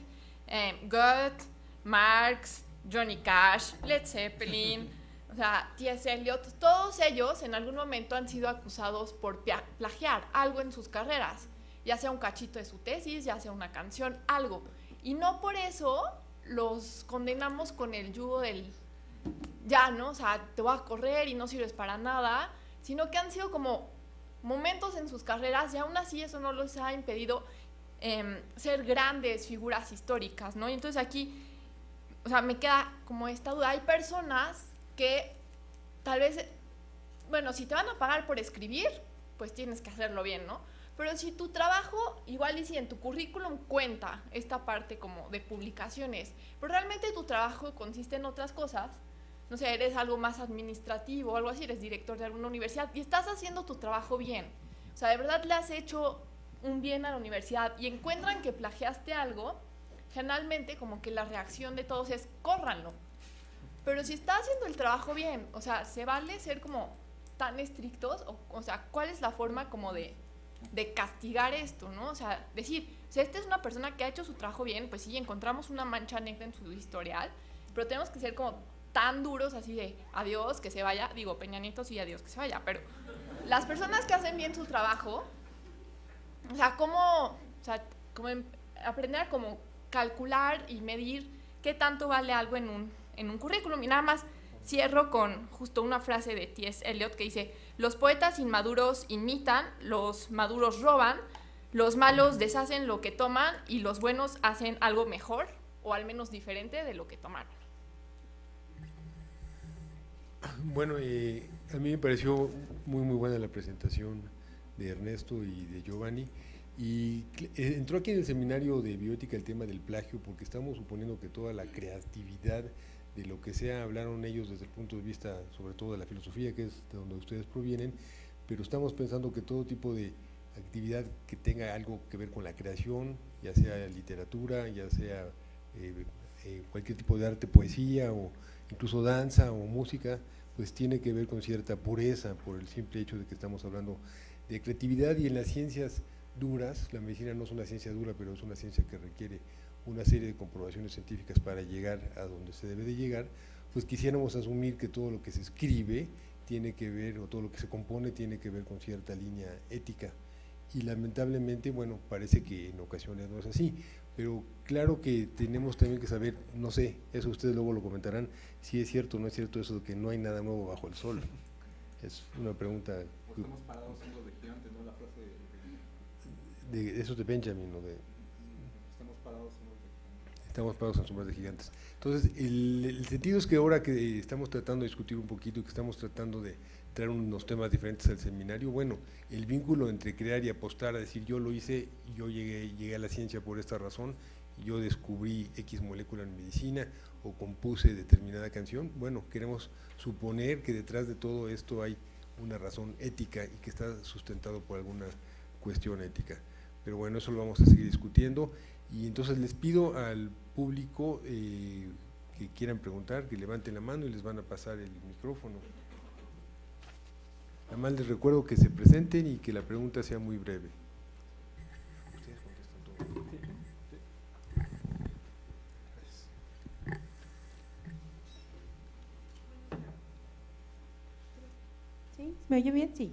Goethe, Marx, Johnny Cash, Led Zeppelin, o sea, T.S. Eliot, todos ellos en algún momento han sido acusados por plagiar algo en sus carreras, ya sea un cachito de su tesis, ya sea una canción, algo. Y no por eso los condenamos con el yugo del ya, ¿no? O sea, te voy a correr y no sirves para nada, sino que han sido como momentos en sus carreras y aún así eso no les ha impedido ser grandes figuras históricas, ¿no? Y entonces aquí, o sea, me queda como esta duda. Hay personas que tal vez, bueno, si te van a pagar por escribir, pues tienes que hacerlo bien, ¿no? Pero si tu trabajo, igual y si en tu currículum cuenta esta parte como de publicaciones, pero realmente tu trabajo consiste en otras cosas, no sé, eres algo más administrativo o algo así, eres director de alguna universidad y estás haciendo tu trabajo bien, o sea, de verdad le has hecho un bien a la universidad y encuentran que plagiaste algo, generalmente como que la reacción de todos es córranlo. Pero si está haciendo el trabajo bien, o sea, ¿se vale ser como tan estrictos? O sea, ¿cuál es la forma como de castigar esto, ¿no? O sea, decir, si esta es una persona que ha hecho su trabajo bien, pues sí, encontramos una mancha negra en su historial, pero tenemos que ser como tan duros así de adiós, que se vaya, digo, Peña Nieto sí, adiós, que se vaya, pero las personas que hacen bien su trabajo, o sea, como aprender a como calcular y medir qué tanto vale algo en un currículum. Y nada más cierro con justo una frase de T.S. Eliot que dice: los poetas inmaduros imitan, los maduros roban, los malos deshacen lo que toman y los buenos hacen algo mejor o al menos diferente de lo que tomaron. Bueno, a mí me pareció muy buena la presentación de Ernesto y de Giovanni, y entró aquí en el seminario de bioética el tema del plagio, porque estamos suponiendo que toda la creatividad de lo que sea, hablaron ellos desde el punto de vista sobre todo de la filosofía, que es de donde ustedes provienen, pero estamos pensando que todo tipo de actividad que tenga algo que ver con la creación, ya sea literatura, ya sea cualquier tipo de arte, poesía o incluso danza o música, pues tiene que ver con cierta pureza por el simple hecho de que estamos hablando de creatividad. Y en las ciencias duras, la medicina no es una ciencia dura, pero es una ciencia que requiere una serie de comprobaciones científicas para llegar a donde se debe de llegar, pues quisiéramos asumir que todo lo que se escribe tiene que ver, o todo lo que se compone tiene que ver con cierta línea ética, y lamentablemente, bueno, parece que en ocasiones no es así, pero claro que tenemos también que saber, no sé, eso ustedes luego lo comentarán, si es cierto o no es cierto eso de que no hay nada nuevo bajo el sol. Es una pregunta. Estamos parados en los de gigantes, ¿no? La frase de eso de Benjamin, ¿no? Estamos parados en los de gigantes. Estamos parados en sombras de gigantes. Entonces, el sentido es que ahora que estamos tratando de discutir un poquito y que estamos tratando de traer unos temas diferentes al seminario, bueno, el vínculo entre crear y apostar, a decir yo lo hice, yo llegué a la ciencia por esta razón, yo descubrí X molécula en medicina o compuse determinada canción, bueno, queremos suponer que detrás de todo esto hay una razón ética y que está sustentado por alguna cuestión ética. Pero bueno, eso lo vamos a seguir discutiendo, y entonces les pido al público que quieran preguntar, que levanten la mano y les van a pasar el micrófono. Nada más les recuerdo que se presenten y que la pregunta sea muy breve. Ustedes contestan todo. ¿Sí? ¿Me oye bien? Sí.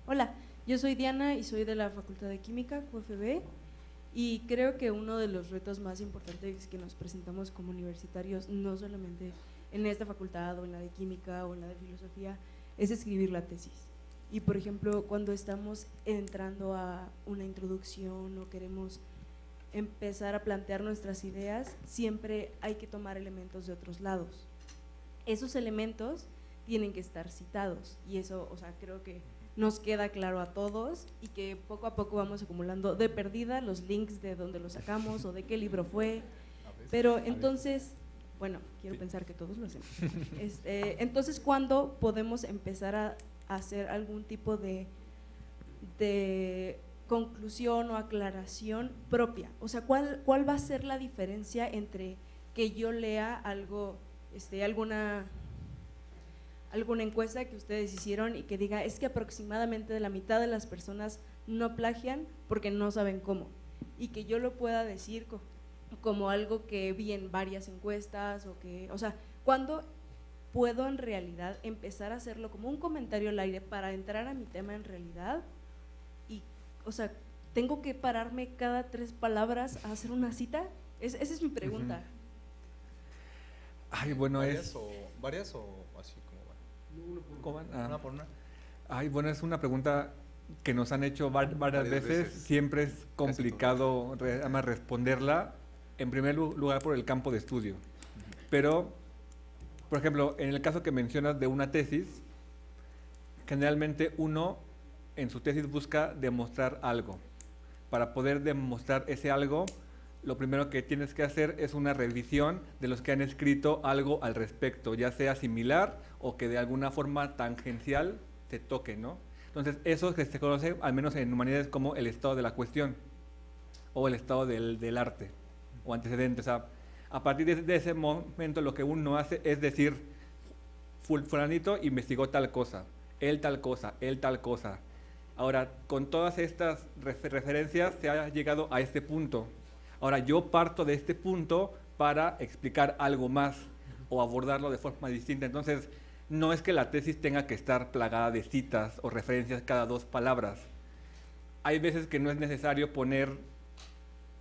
Hola, yo soy Diana y soy de la Facultad de Química, QFB, Y creo que uno de los retos más importantes que nos presentamos como universitarios, no solamente en esta facultad o en la de química o en la de filosofía, es escribir la tesis. Y por ejemplo, cuando estamos entrando a una introducción o queremos empezar a plantear nuestras ideas, siempre hay que tomar elementos de otros lados. Esos elementos tienen que estar citados y eso, o sea, creo que nos queda claro a todos y que poco a poco vamos acumulando de perdida los links de dónde lo sacamos o de qué libro fue. Pero entonces, bueno, quiero pensar que todos lo hacemos. Entonces, ¿cuándo podemos empezar a hacer algún tipo de conclusión o aclaración propia? O sea, ¿cuál va a ser la diferencia entre que yo lea algo, alguna encuesta que ustedes hicieron y que diga, es que aproximadamente de la mitad de las personas no plagian porque no saben cómo, y que yo lo pueda decir como algo que vi en varias encuestas, o sea, ¿cuándo puedo en realidad empezar a hacerlo como un comentario al aire para entrar a mi tema en realidad? Y, o sea, ¿tengo que pararme cada 3 palabras a hacer una cita? Esa es mi pregunta. Ay, bueno, ¿Varias o así como van? ¿Cómo van? Una por una. Ay, bueno, es una pregunta que nos han hecho varias veces. Siempre es complicado además responderla, en primer lugar por el campo de estudio. Pero, por ejemplo, en el caso que mencionas de una tesis, generalmente uno en su tesis busca demostrar algo. Para poder demostrar ese algo, lo primero que tienes que hacer es una revisión de los que han escrito algo al respecto, ya sea similar o que de alguna forma tangencial te toque, ¿no? Entonces, eso que se conoce, al menos en humanidades, como el estado de la cuestión o el estado del arte o antecedente. O sea, a partir de ese momento lo que uno hace es decir, fulanito investigó tal cosa, él tal cosa, él tal cosa. Ahora, con todas estas referencias se ha llegado a este punto. Ahora, yo parto de este punto para explicar algo más o abordarlo de forma distinta. Entonces, no es que la tesis tenga que estar plagada de citas o referencias cada 2 palabras. Hay veces que no es necesario poner,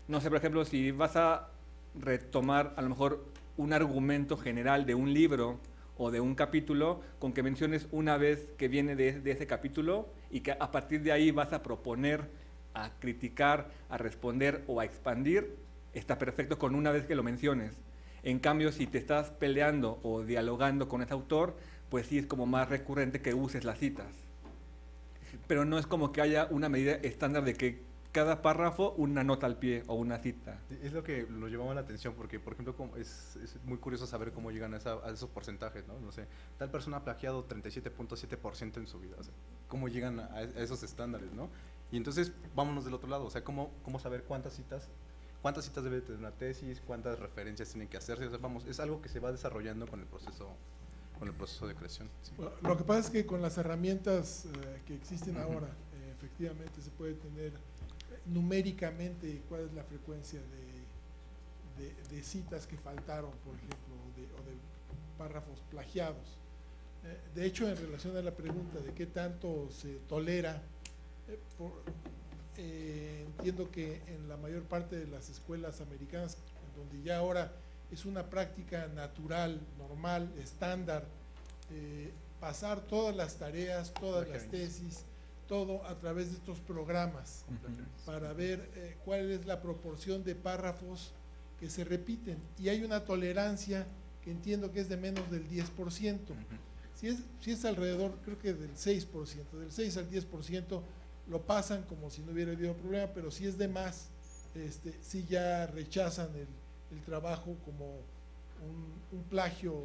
no sé, por ejemplo, si vas a retomar a lo mejor un argumento general de un libro o de un capítulo, con que menciones una vez que viene de ese capítulo y que a partir de ahí vas a proponer, a criticar, a responder o a expandir, está perfecto con una vez que lo menciones. En cambio, si te estás peleando o dialogando con ese autor, pues sí es como más recurrente que uses las citas. Pero no es como que haya una medida estándar de que cada párrafo una nota al pie o una cita. Es lo que nos llamaba la atención porque, por ejemplo, es muy curioso saber cómo llegan a esos porcentajes, ¿no? No sé, tal persona ha plagiado 37.7% en su vida, o sea, cómo llegan a esos estándares, ¿no? Y entonces, vámonos del otro lado, o sea, cómo saber cuántas citas debe tener una tesis, cuántas referencias tienen que hacerse, o sea, vamos, es algo que se va desarrollando con el proceso de creación. Sí. Bueno, lo que pasa es que con las herramientas que existen ahora, efectivamente se puede tener numéricamente cuál es la frecuencia de citas que faltaron, por ejemplo, o de párrafos plagiados. De hecho, en relación a la pregunta de qué tanto se tolera, entiendo que en la mayor parte de las escuelas americanas, donde ya ahora es una práctica natural, normal, estándar, pasar todas las tareas, todas las tesis, todo a través de estos programas para ver cuál es la proporción de párrafos que se repiten. Y hay una tolerancia que entiendo que es de menos del 10%. Si es alrededor, creo que del 6%, del 6 al 10% lo pasan como si no hubiera habido problema, pero si es de más, sí ya rechazan el trabajo como un plagio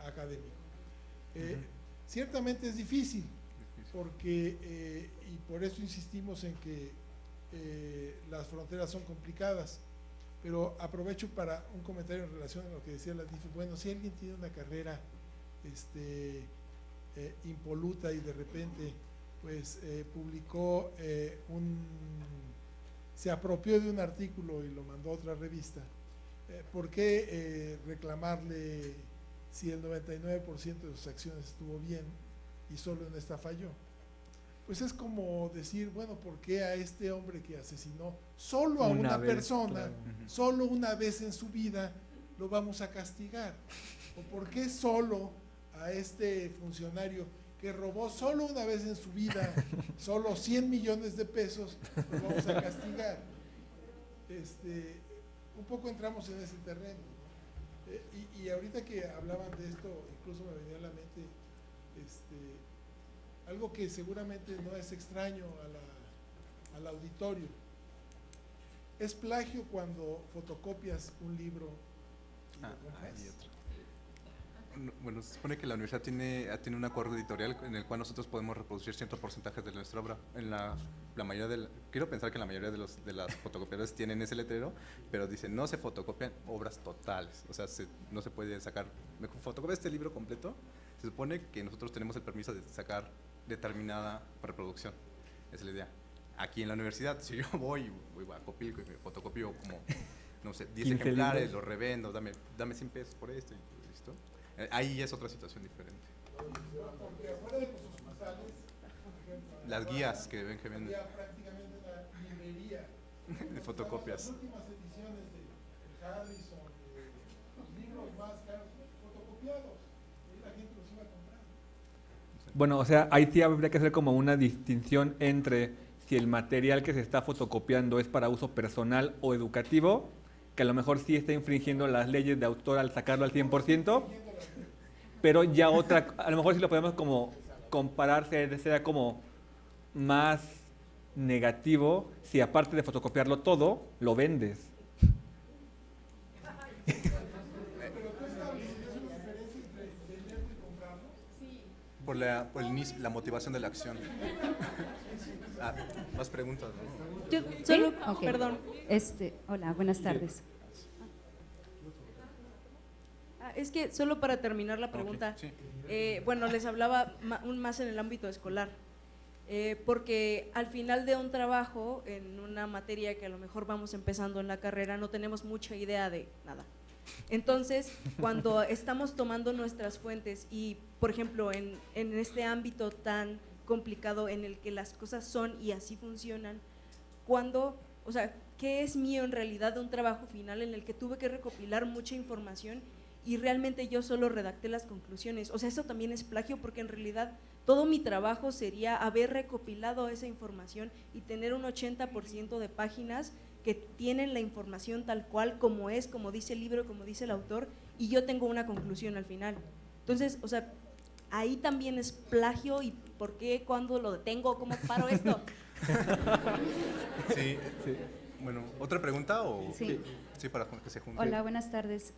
académico. Ciertamente es difícil, porque, y por eso insistimos en que las fronteras son complicadas, pero aprovecho para un comentario en relación a lo que decía la DIF. Bueno, si alguien tiene una carrera impoluta y de repente pues publicó se apropió de un artículo y lo mandó a otra revista, ¿por qué reclamarle si el 99% de sus acciones estuvo bien y solo en esta falló? pues es como decir, bueno, ¿por qué a este hombre que asesinó solo a una vez, persona, claro. solo una vez en su vida, lo vamos a castigar? ¿O por qué solo a este funcionario que robó solo una vez en su vida, solo 100 millones de pesos, lo vamos a castigar? Un poco entramos en ese terreno, ¿no? Y ahorita que hablaban de esto, incluso me venía a la mente algo que seguramente no es extraño al auditorio. Es plagio cuando fotocopias un libro y lo compras. Hay otro. Bueno, se supone que la universidad tiene un acuerdo editorial en el cual nosotros podemos reproducir cierto porcentaje de nuestra obra. En la mayoría quiero pensar que la mayoría de las fotocopiadoras tienen ese letrero, pero dicen no se fotocopian obras totales. O sea, no se puede sacar, me fotocopia este libro completo. Se supone que nosotros tenemos el permiso de sacar determinada reproducción. Esa es la idea. Aquí en la universidad, si yo voy a Copilco y me fotocopio como, no sé, 10 ejemplares, libros. los revendo, dame 100 pesos por esto y listo. Ahí es otra situación diferente. Porque afuera de los hospitales, por ejemplo, Las guías que ven que venden. había prácticamente una librería De fotocopias. Las últimas ediciones de Harrison, los libros más caros, fotocopiados, y la gente los iba a comprar. Bueno, o sea, ahí sí habría que hacer como una distinción entre si el material que se está fotocopiando es para uso personal o educativo, que a lo mejor sí está infringiendo las leyes de autor al sacarlo al 100%, pero ya otra, a lo mejor sí lo podemos como comparar, sea como más negativo si aparte de fotocopiarlo todo, lo vendes. Por la motivación de la acción. Más preguntas, ¿no? Yo solo, Ok. perdón. Hola, buenas tardes. Es que solo para terminar la pregunta, Ok, sí. bueno, les hablaba más en el ámbito escolar, porque al final de un trabajo, en una materia que a lo mejor vamos empezando en la carrera, no tenemos mucha idea de nada. Entonces, cuando estamos tomando nuestras fuentes y, por ejemplo, en este ámbito tan complicado en el que las cosas son y así funcionan, o sea, ¿qué es mío en realidad de un trabajo final en el que tuve que recopilar mucha información y realmente yo solo redacté las conclusiones? O sea, eso también es plagio porque en realidad todo mi trabajo sería haber recopilado esa información y tener un 80% de páginas que tienen la información tal cual como es, como dice el libro, como dice el autor, y yo tengo una conclusión al final. Entonces, o sea, ahí también es plagio. ¿Y por qué? ¿Cuándo lo detengo? ¿Cómo paro esto? Sí. Bueno, ¿otra pregunta o...? Sí. Sí, para que se junte. Hola, buenas tardes.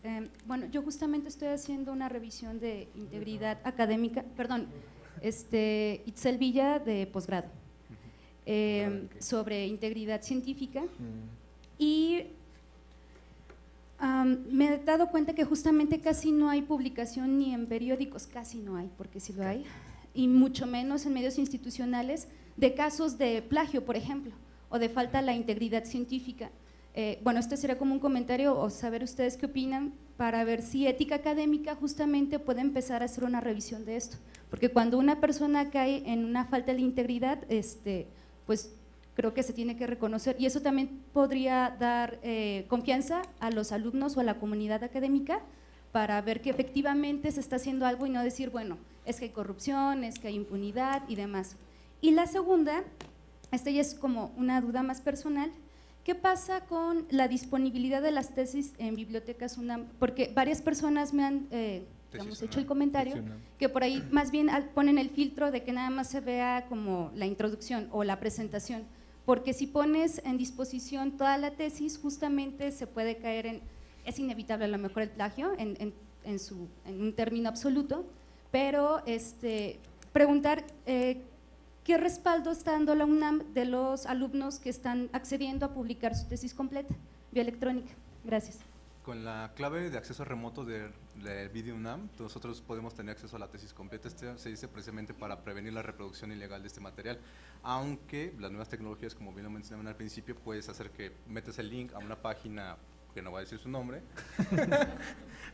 Bueno, yo justamente estoy haciendo una revisión de integridad académica, perdón, Itzel Villa de posgrado, sobre integridad científica. Y me he dado cuenta que justamente casi no hay publicación ni en periódicos, casi no hay, porque sí lo hay, y mucho menos en medios institucionales, de casos de plagio, por ejemplo, o de falta a la integridad científica. Bueno, este sería como un comentario o saber ustedes qué opinan para ver si ética académica justamente puede empezar a hacer una revisión de esto, porque cuando una persona cae en una falta de integridad, pues creo que se tiene que reconocer y eso también podría dar confianza a los alumnos o a la comunidad académica para ver que efectivamente se está haciendo algo y no decir, bueno, es que hay corrupción, es que hay impunidad y demás. Y la segunda, esta ya es como una duda más personal, ¿qué pasa con la disponibilidad de las tesis en bibliotecas UNAM? Porque varias personas me han digamos, hecho el comentario que por ahí más bien ponen el filtro de que nada más se vea como la introducción o la presentación, porque si pones en disposición toda la tesis, justamente se puede caer es inevitable a lo mejor el plagio en un término absoluto, pero preguntar ¿qué respaldo está dando la UNAM de los alumnos que están accediendo a publicar su tesis completa vía electrónica? Gracias. Con la clave de acceso remoto del Video UNAM, nosotros podemos tener acceso a la tesis completa. Se dice precisamente para prevenir la reproducción ilegal de este material, aunque las nuevas tecnologías, como bien lo mencionaban al principio, puedes hacer que metes el link a una página que no voy a decir su nombre,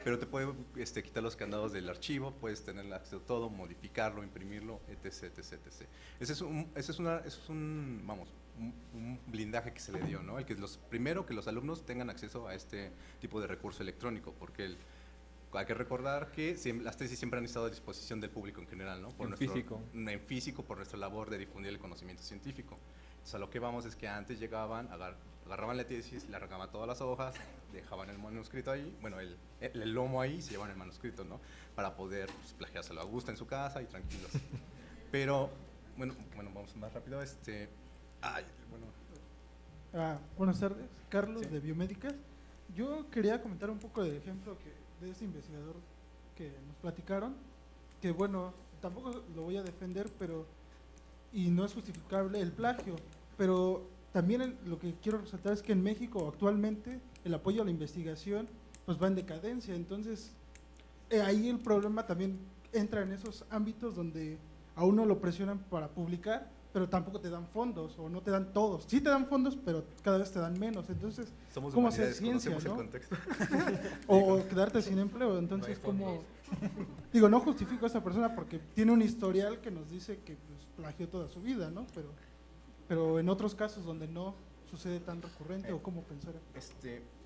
pero te puede quitar los candados del archivo, puedes tener acceso a todo, modificarlo, imprimirlo, etc, etc, etc. Ese es un blindaje que se le dio, ¿no? Primero que los alumnos tengan acceso a este tipo de recurso electrónico, porque hay que recordar que las tesis siempre han estado a disposición del público en general, ¿no? En físico, por nuestra labor de difundir el conocimiento científico. Entonces, a lo que vamos es que antes llegaban, agarraban la tesis, le arrancaban todas las hojas, dejaban el manuscrito ahí, bueno, el lomo ahí, y se llevaban el manuscrito, ¿no? Para poder plagiárselo a gusto en su casa y tranquilos. Pero, bueno, vamos más rápido. Buenas tardes, Carlos, Sí. de Biomédicas. Yo quería comentar un poco del ejemplo de ese investigador que nos platicaron, que bueno, tampoco lo voy a defender, y no es justificable el plagio, pero también lo que quiero resaltar es que en México actualmente el apoyo a la investigación pues va en decadencia, entonces ahí el problema también entra en esos ámbitos donde a uno lo presionan para publicar, pero tampoco te dan fondos o no te dan todos. Sí te dan fondos, pero cada vez te dan menos. Entonces, Somos ¿cómo hacer humanidades, ciencia, conocemos no? el contexto. O quedarte sin empleo. Entonces, digo, no justifico a esta persona porque tiene un historial que nos dice que pues, plagió toda su vida, ¿no? Pero en otros casos donde no sucede tan recurrente, ¿o cómo pensar?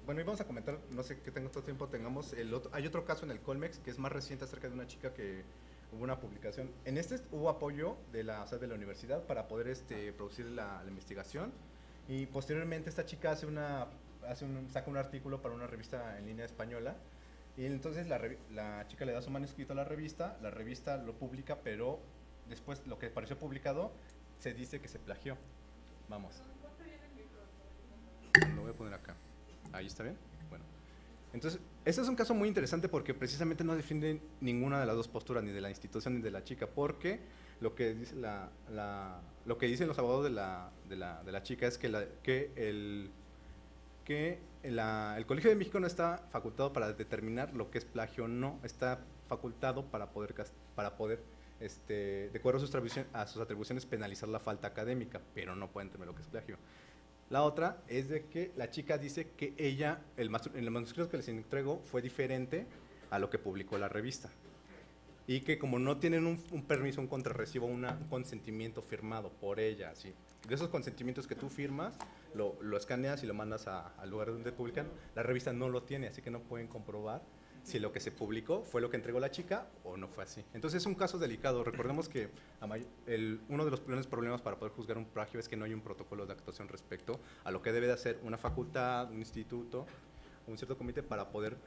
Bueno, y vamos a comentar, no sé qué tanto tiempo tengamos, hay otro caso en el Colmex que es más reciente acerca de una chica que hubo una publicación. En hubo apoyo de la universidad para poder producir la investigación, y posteriormente esta chica saca un artículo para una revista en línea española, y entonces la chica le da su manuscrito a la revista lo publica, pero después lo que pareció publicado se dice que se plagió. Vamos. Lo voy a poner acá. Ahí está bien. Bueno. Entonces, este es un caso muy interesante porque precisamente no defiende ninguna de las dos posturas, ni de la institución ni de la chica, porque lo que dice lo que dicen los abogados de la chica es que el Colegio de México no está facultado para determinar lo que es plagio o no, está facultado para poder de acuerdo a sus atribuciones, penalizar la falta académica, pero no pueden determinar lo que es plagio. La otra es de que la chica dice que el manuscrito que les entregó fue diferente a lo que publicó la revista, y que como no tienen un permiso, un contrarrecibo, un consentimiento firmado por ella, ¿sí? De esos consentimientos que tú firmas, lo escaneas y lo mandas al lugar donde publican, la revista no lo tiene, así que no pueden comprobar si lo que se publicó fue lo que entregó la chica o no fue así. Entonces es un caso delicado. Recordemos que uno de los grandes problemas para poder juzgar un plagio es que no hay un protocolo de actuación respecto a lo que debe de hacer una facultad, un instituto, un cierto comité para poder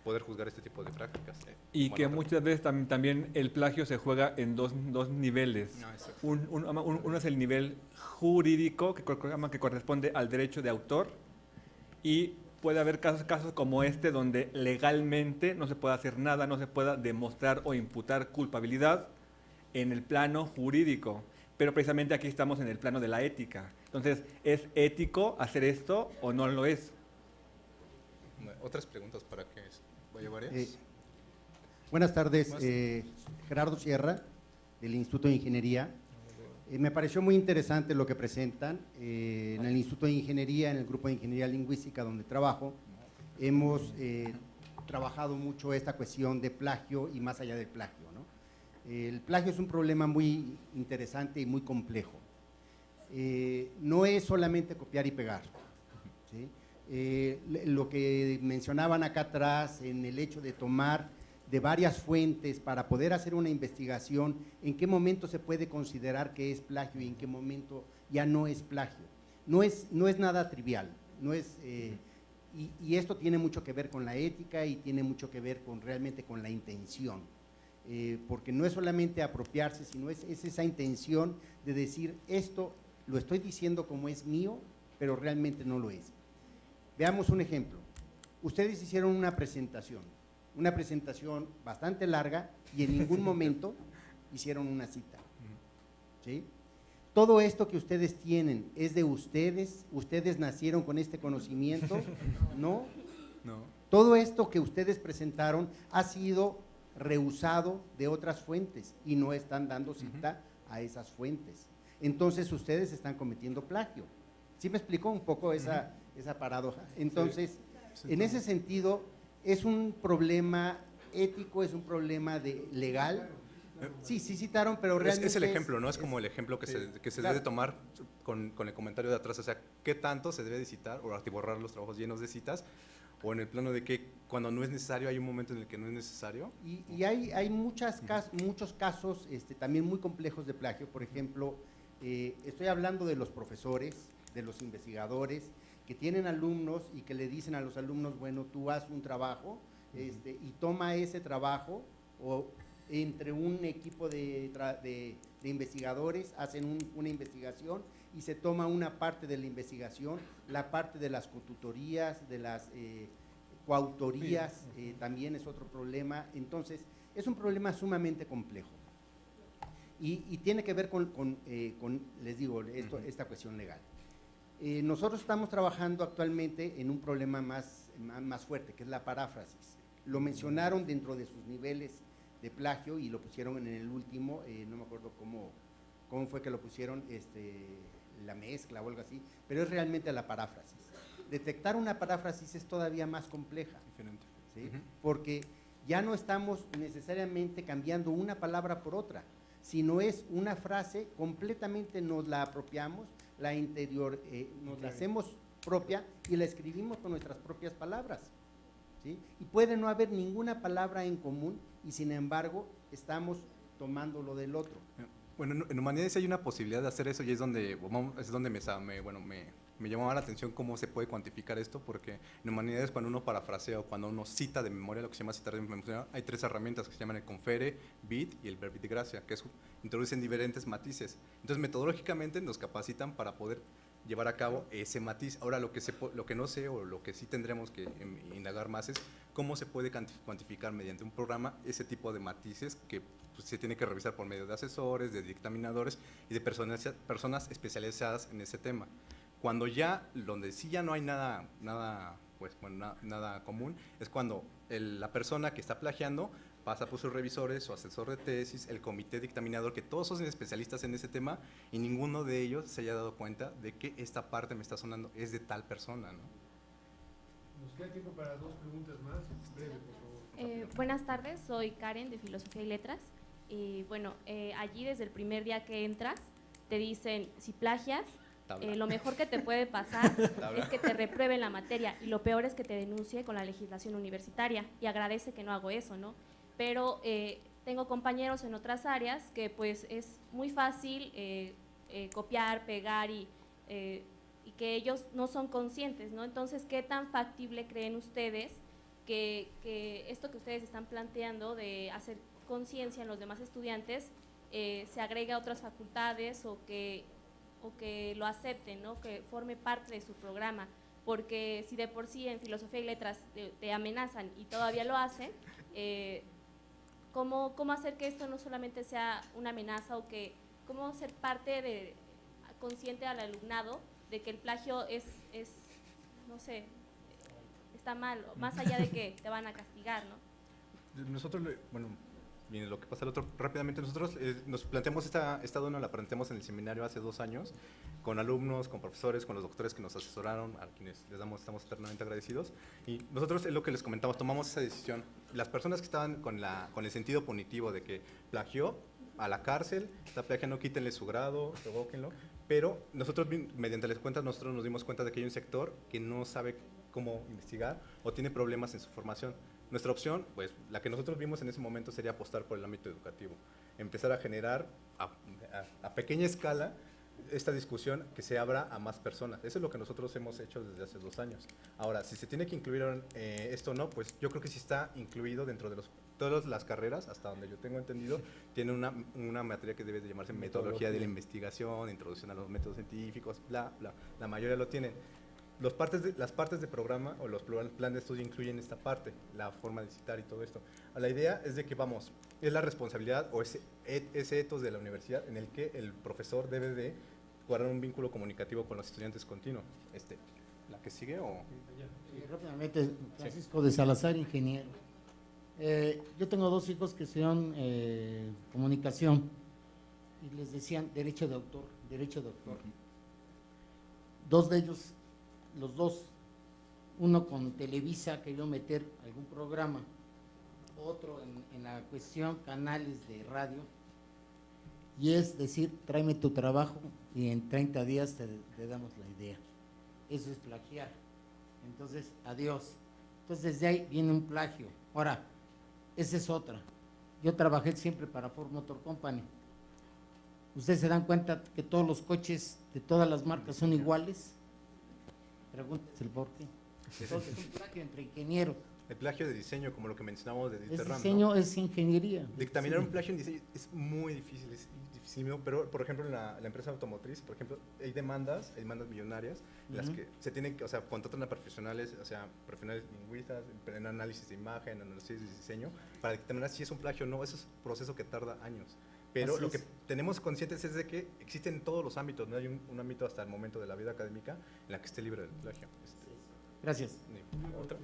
poder juzgar este tipo de prácticas. Y que muchas veces también el plagio se juega en dos niveles. Uno es el nivel jurídico, que corresponde al derecho de autor, y puede haber casos como este donde legalmente no se puede hacer nada, no se pueda demostrar o imputar culpabilidad en el plano jurídico. Pero precisamente aquí estamos en el plano de la ética. Entonces, ¿es ético hacer esto o no lo es? Otras preguntas para que vaya varias. Buenas tardes, Gerardo Sierra, del Instituto de Ingeniería. Me pareció muy interesante lo que presentan. En el Instituto de Ingeniería, en el grupo de Ingeniería Lingüística donde trabajo, hemos trabajado mucho esta cuestión de plagio y más allá del plagio, ¿no? El plagio es un problema muy interesante y muy complejo. No es solamente copiar y pegar, ¿sí? Lo que mencionaban acá atrás en el hecho de tomar de varias fuentes para poder hacer una investigación, en qué momento se puede considerar que es plagio y en qué momento ya no es plagio. No es nada trivial, y esto tiene mucho que ver con la ética y tiene mucho que ver realmente con la intención, porque no es solamente apropiarse, sino es esa intención de decir, esto lo estoy diciendo como es mío, pero realmente no lo es. Veamos un ejemplo. Ustedes hicieron una presentación bastante larga y en ningún momento hicieron una cita, ¿sí? Todo esto que ustedes tienen es de ustedes nacieron con este conocimiento, ¿no? No. Todo esto que ustedes presentaron ha sido rehusado de otras fuentes y no están dando cita a esas fuentes. Entonces ustedes están cometiendo plagio. ¿Sí me explicó un poco esa esa paradoja. Entonces, en ese sentido, es un problema ético, es un problema legal. Sí, sí citaron, pero realmente… Es el ejemplo, ¿no? Es como el ejemplo que se claro. debe tomar con el comentario de atrás, o sea, ¿qué tanto se debe de citar o atiborrar los trabajos llenos de citas? O en el plano de que cuando no es necesario, hay un momento en el que no es necesario. Y hay muchos casos también muy complejos de plagio. Por ejemplo, estoy hablando de los profesores, de los investigadores, que tienen alumnos y que le dicen a los alumnos, bueno, tú haz un trabajo y toma ese trabajo, o entre un equipo de investigadores hacen una investigación y se toma una parte de la investigación, la parte de las cotutorías, de las coautorías, también es otro problema. Entonces, es un problema sumamente complejo. Y tiene que ver con les digo, esta cuestión legal. Nosotros estamos trabajando actualmente en un problema más fuerte, que es la paráfrasis. Lo mencionaron dentro de sus niveles de plagio y lo pusieron en el último, no me acuerdo cómo fue que lo pusieron, la mezcla o algo así, pero es realmente la paráfrasis. Detectar una paráfrasis es todavía más compleja, Diferente. ¿sí? Porque ya no estamos necesariamente cambiando una palabra por otra, sino es una frase, completamente nos la apropiamos, nos la hacemos propia y la escribimos con nuestras propias palabras, ¿sí? Y puede no haber ninguna palabra en común y sin embargo estamos tomando lo del otro. Bueno, en humanidades hay una posibilidad de hacer eso y es donde me llamaba la atención cómo se puede cuantificar esto, porque en humanidades cuando uno parafrasea o cuando uno cita de memoria, lo que se llama citar de memoria, hay 3 herramientas que se llaman el confere, bit y el verbit de gracia, que introducen diferentes matices. Entonces metodológicamente nos capacitan para poder llevar a cabo ese matiz. Ahora lo que no sé o lo que sí tendremos que indagar más es cómo se puede cuantificar mediante un programa ese tipo de matices que pues, se tiene que revisar por medio de asesores, de dictaminadores y de personas especializadas en ese tema. Cuando donde sí ya no hay nada común, es cuando la persona que está plagiando pasa por sus revisores, su asesor de tesis, el comité dictaminador, que todos son especialistas en ese tema y ninguno de ellos se haya dado cuenta de que esta parte me está sonando es de tal persona, ¿no? Nos queda tiempo para 2 preguntas más. Breve, por favor. Buenas tardes, soy Karen de Filosofía y Letras. Allí desde el primer día que entras te dicen, si plagias, lo mejor que te puede pasar es que te reprueben la materia y lo peor es que te denuncie con la legislación universitaria y agradece que no hago eso, ¿no? Pero tengo compañeros en otras áreas que pues es muy fácil copiar, pegar y que ellos no son conscientes, ¿no? Entonces, ¿qué tan factible creen ustedes que esto que ustedes están planteando de hacer conciencia en los demás estudiantes se agregue a otras facultades o que lo acepten, ¿no? Que forme parte de su programa? Porque si de por sí en Filosofía y Letras te amenazan y todavía lo hacen, ¿cómo hacer que esto no solamente sea una amenaza o cómo ser parte consciente al alumnado de que el plagio es no sé, está mal, más allá de que te van a castigar, ¿no? Nosotros, bien, lo que pasa rápidamente, nosotros nos planteamos esta duda, la planteamos en el seminario hace 2 años, con alumnos, con profesores, con los doctores que nos asesoraron, a quienes estamos eternamente agradecidos, y nosotros es lo que les comentamos, tomamos esa decisión. Las personas que estaban con el sentido punitivo de que plagió, a la cárcel, está plagiando, quítenle su grado, revóquenlo, pero nosotros, mediante las cuentas, nosotros nos dimos cuenta de que hay un sector que no sabe cómo investigar o tiene problemas en su formación. Nuestra opción, pues la que nosotros vimos en ese momento sería apostar por el ámbito educativo, empezar a generar a pequeña escala esta discusión que se abra a más personas. Eso es lo que nosotros hemos hecho desde hace 2 años. Ahora, si se tiene que incluir esto o no, pues yo creo que sí está incluido dentro de todas las carreras, hasta donde yo tengo entendido, tiene una materia que debe de llamarse metodología de la investigación, introducción a los métodos científicos, bla, bla. La mayoría lo tienen. Las partes de programa o los planes de estudio incluyen esta parte, la forma de citar y todo esto. La idea es de que, es la responsabilidad o ese etos de la universidad en el que el profesor debe de guardar un vínculo comunicativo con los estudiantes continuo. ¿La que sigue o...? Sí, rápidamente, Francisco de Salazar, ingeniero. Yo tengo 2 hijos que estudian comunicación y les decían derecho de autor, derecho de autor. 2 de ellos los dos, uno con Televisa ha querido meter algún programa, otro en la cuestión canales de radio, y es decir, tráeme tu trabajo y en 30 días te damos la idea. Eso es plagiar. Entonces, adiós. Entonces, de ahí viene un plagio. Ahora, esa es otra. Yo trabajé siempre para Ford Motor Company. ¿Ustedes se dan cuenta que todos los coches de todas las marcas son iguales? Pregúntense el por qué. Entonces, es un plagio entre ingenieros. El plagio de diseño, como lo que mencionamos de Dieter Es Rams, diseño, ¿no? es ingeniería. Dictaminar un plagio en diseño es muy difícil, es dificilísimo, pero por ejemplo en la empresa automotriz, por ejemplo, hay demandas millonarias en las que se tienen que, o sea, contratan a profesionales, o sea, profesionales lingüistas, en análisis de imagen, análisis de diseño, para dictaminar si es un plagio o no. Eso es un proceso que tarda años. Pero Así lo que es. tenemos conscientes es de que existen en todos los ámbitos, no hay un ámbito hasta el momento de la vida académica en la que esté libre del plagio. Gracias. ¿Otra?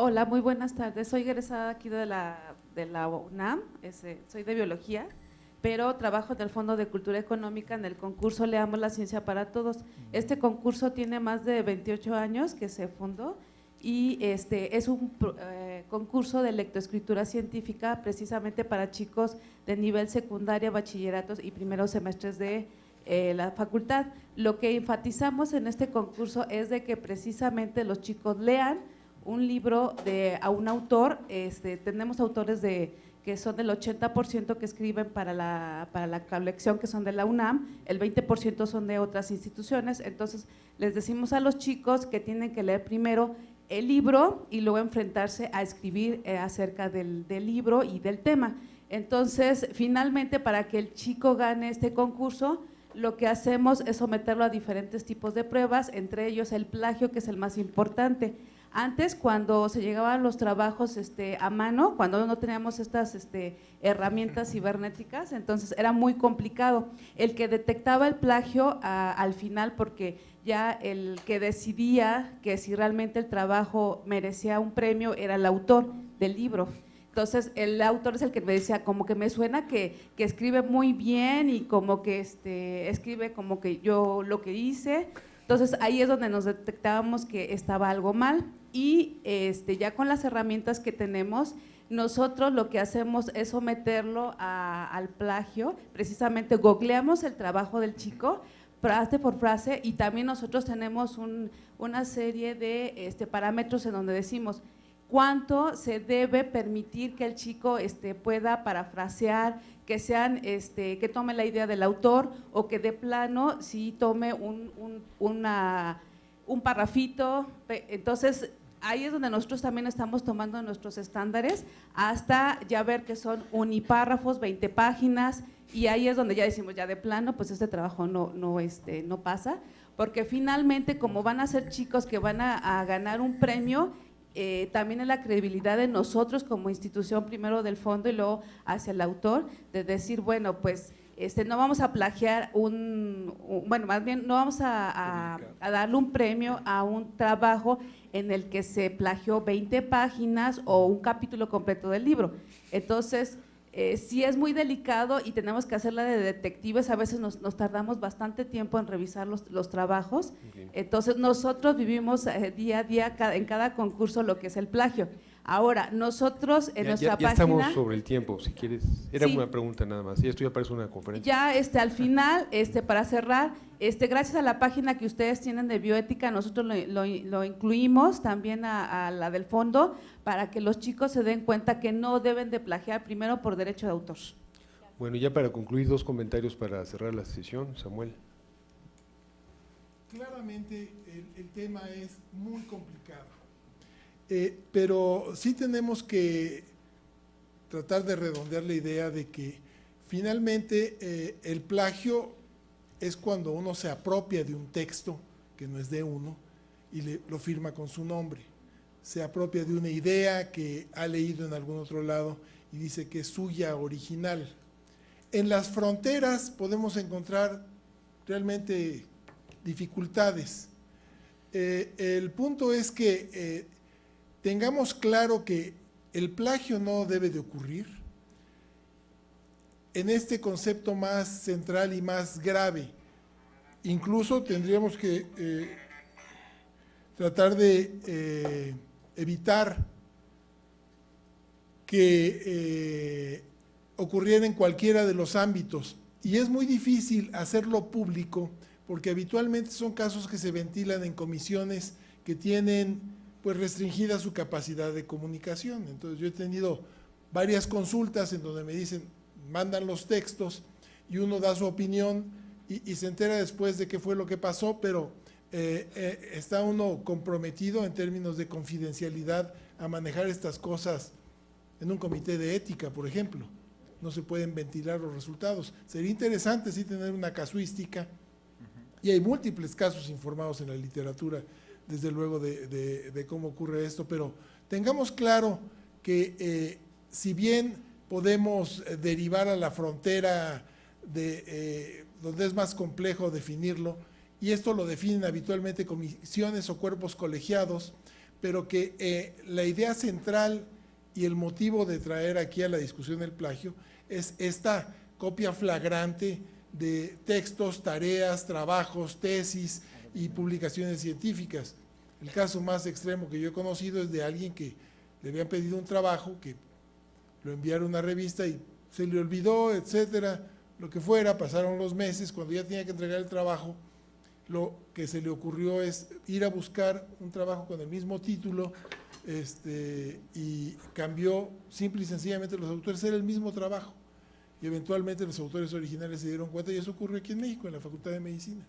Hola, muy buenas tardes. Soy egresada aquí de la UNAM, soy de biología, pero trabajo en el Fondo de Cultura Económica en el concurso Leamos la Ciencia para Todos. Este concurso tiene más de 28 años que se fundó y es un concurso de lectoescritura científica precisamente para chicos de nivel secundaria, bachilleratos y primeros semestres de la facultad. Lo que enfatizamos en este concurso es de que precisamente los chicos lean un libro a un autor. Tenemos autores que son del 80% que escriben para la colección, que son de la UNAM, el 20% son de otras instituciones. Entonces les decimos a los chicos que tienen que leer primero el libro y luego enfrentarse a escribir acerca del libro y del tema. Entonces, finalmente, para que el chico gane este concurso, lo que hacemos es someterlo a diferentes tipos de pruebas, entre ellos el plagio, que es el más importante. Antes, cuando se llegaban los trabajos a mano, cuando no teníamos estas herramientas cibernéticas, entonces era muy complicado. El que detectaba el plagio al final, porque ya el que decidía que si realmente el trabajo merecía un premio era el autor del libro. Entonces, el autor es el que me decía, como que me suena que escribe muy bien y como que escribe como que yo lo que hice. Entonces, ahí es donde nos detectábamos que estaba algo mal y ya con las herramientas que tenemos, nosotros lo que hacemos es someterlo al plagio. Precisamente googleamos el trabajo del chico, frase por frase, y también nosotros tenemos una serie de parámetros en donde decimos cuánto se debe permitir que el chico pueda parafrasear, que sean que tome la idea del autor o que de plano sí tome un parrafito. Entonces ahí es donde nosotros también estamos tomando nuestros estándares hasta ya ver que son unipárrafos, 20 páginas, y ahí es donde ya decimos ya de plano pues este trabajo no pasa, porque finalmente como van a ser chicos que van a ganar un premio, también es la credibilidad de nosotros como institución, primero del fondo y luego hacia el autor, de decir, bueno, pues no vamos a plagiar bueno, más bien no vamos a darle un premio a un trabajo en el que se plagió 20 páginas o un capítulo completo del libro. Entonces, sí es muy delicado y tenemos que hacerla de detectives, a veces nos tardamos bastante tiempo en revisar los trabajos. Okay. Entonces nosotros vivimos día a día en cada concurso lo que es el plagio. Ahora, nosotros en nuestra página… Ya estamos sobre el tiempo, si quieres, era una pregunta nada más, y esto ya parece una conferencia. Ya al final, para cerrar, gracias a la página que ustedes tienen de bioética, nosotros lo incluimos también a la del fondo, para que los chicos se den cuenta que no deben de plagiar, primero por derecho de autor. Bueno, ya para concluir, 2 comentarios para cerrar la sesión. Samuel. Claramente el tema es muy complicado. Pero sí tenemos que tratar de redondear la idea de que finalmente el plagio es cuando uno se apropia de un texto que no es de uno y lo firma con su nombre, se apropia de una idea que ha leído en algún otro lado y dice que es suya original. En las fronteras podemos encontrar realmente dificultades. El punto es que tengamos claro que el plagio no debe de ocurrir en este concepto más central y más grave. Incluso tendríamos que tratar de evitar que ocurriera en cualquiera de los ámbitos. Y es muy difícil hacerlo público porque habitualmente son casos que se ventilan en comisiones que tienen pues restringida su capacidad de comunicación. Entonces yo he tenido varias consultas en donde me dicen, mandan los textos y uno da su opinión y se entera después de qué fue lo que pasó, pero está uno comprometido en términos de confidencialidad a manejar estas cosas en un comité de ética, por ejemplo. No se pueden ventilar los resultados. Sería interesante sí tener una casuística, y hay múltiples casos informados en la literatura, desde luego, de cómo ocurre esto, pero tengamos claro que si bien podemos derivar a la frontera donde es más complejo definirlo, y esto lo definen habitualmente comisiones o cuerpos colegiados, pero que la idea central y el motivo de traer aquí a la discusión el plagio es esta copia flagrante de textos, tareas, trabajos, tesis y publicaciones científicas. El caso más extremo que yo he conocido es de alguien que le habían pedido un trabajo, que lo enviaron a una revista y se le olvidó, etcétera, lo que fuera, pasaron los meses, cuando ya tenía que entregar el trabajo, lo que se le ocurrió es ir a buscar un trabajo con el mismo título, y cambió simple y sencillamente los autores, era el mismo trabajo, y eventualmente los autores originales se dieron cuenta, y eso ocurrió aquí en México, en la Facultad de Medicina.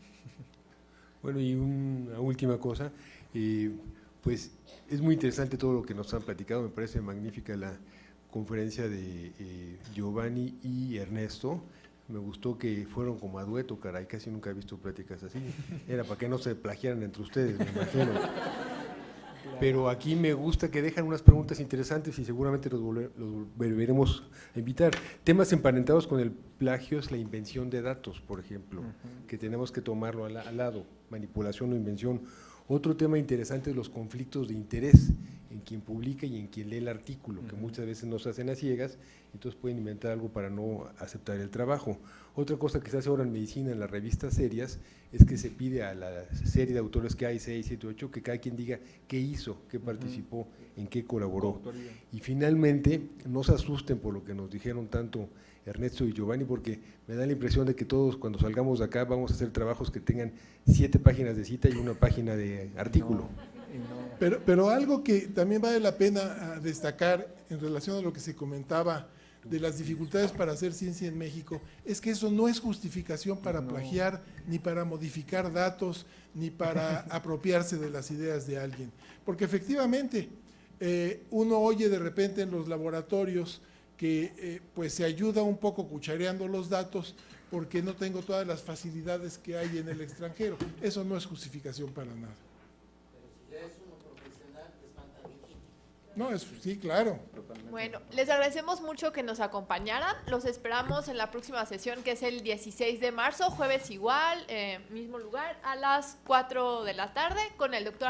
Bueno, y una última cosa, pues es muy interesante todo lo que nos han platicado, me parece magnífica la conferencia de Giovanni y Ernesto. Me gustó que fueron como a dueto, caray, casi nunca he visto pláticas así. Era para que no se plagiaran entre ustedes, me imagino. Pero aquí me gusta que dejan unas preguntas interesantes y seguramente los volveremos a invitar. Temas emparentados con el plagio es la invención de datos, por ejemplo, que tenemos que tomarlo al lado, manipulación o invención. Otro tema interesante es los conflictos de interés en quien publica y en quien lee el artículo, que muchas veces no se hacen a ciegas, entonces pueden inventar algo para no aceptar el trabajo. Otra cosa que se hace ahora en medicina, en las revistas serias, es que se pide a la serie de autores que hay, 6, 7, 8, que cada quien diga qué hizo, qué participó, en qué colaboró. Y finalmente, no se asusten por lo que nos dijeron tanto Ernesto y Giovanni, porque me da la impresión de que todos cuando salgamos de acá vamos a hacer trabajos que tengan 7 páginas de cita y 1 página de artículo. Pero algo que también vale la pena destacar en relación a lo que se comentaba de las dificultades para hacer ciencia en México, es que eso no es justificación para plagiar, ni para modificar datos, ni para apropiarse de las ideas de alguien. Porque efectivamente uno oye de repente en los laboratorios que pues se ayuda un poco cuchareando los datos porque no tengo todas las facilidades que hay en el extranjero. Eso no es justificación para nada. No, sí, claro. Bueno, les agradecemos mucho que nos acompañaran. Los esperamos en la próxima sesión, que es el 16 de marzo, jueves igual, mismo lugar, a las 4 de la tarde, con el doctor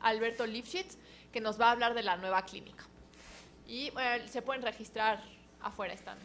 Alberto Lifshitz, que nos va a hablar de la nueva clínica. Y bueno, se pueden registrar afuera, están.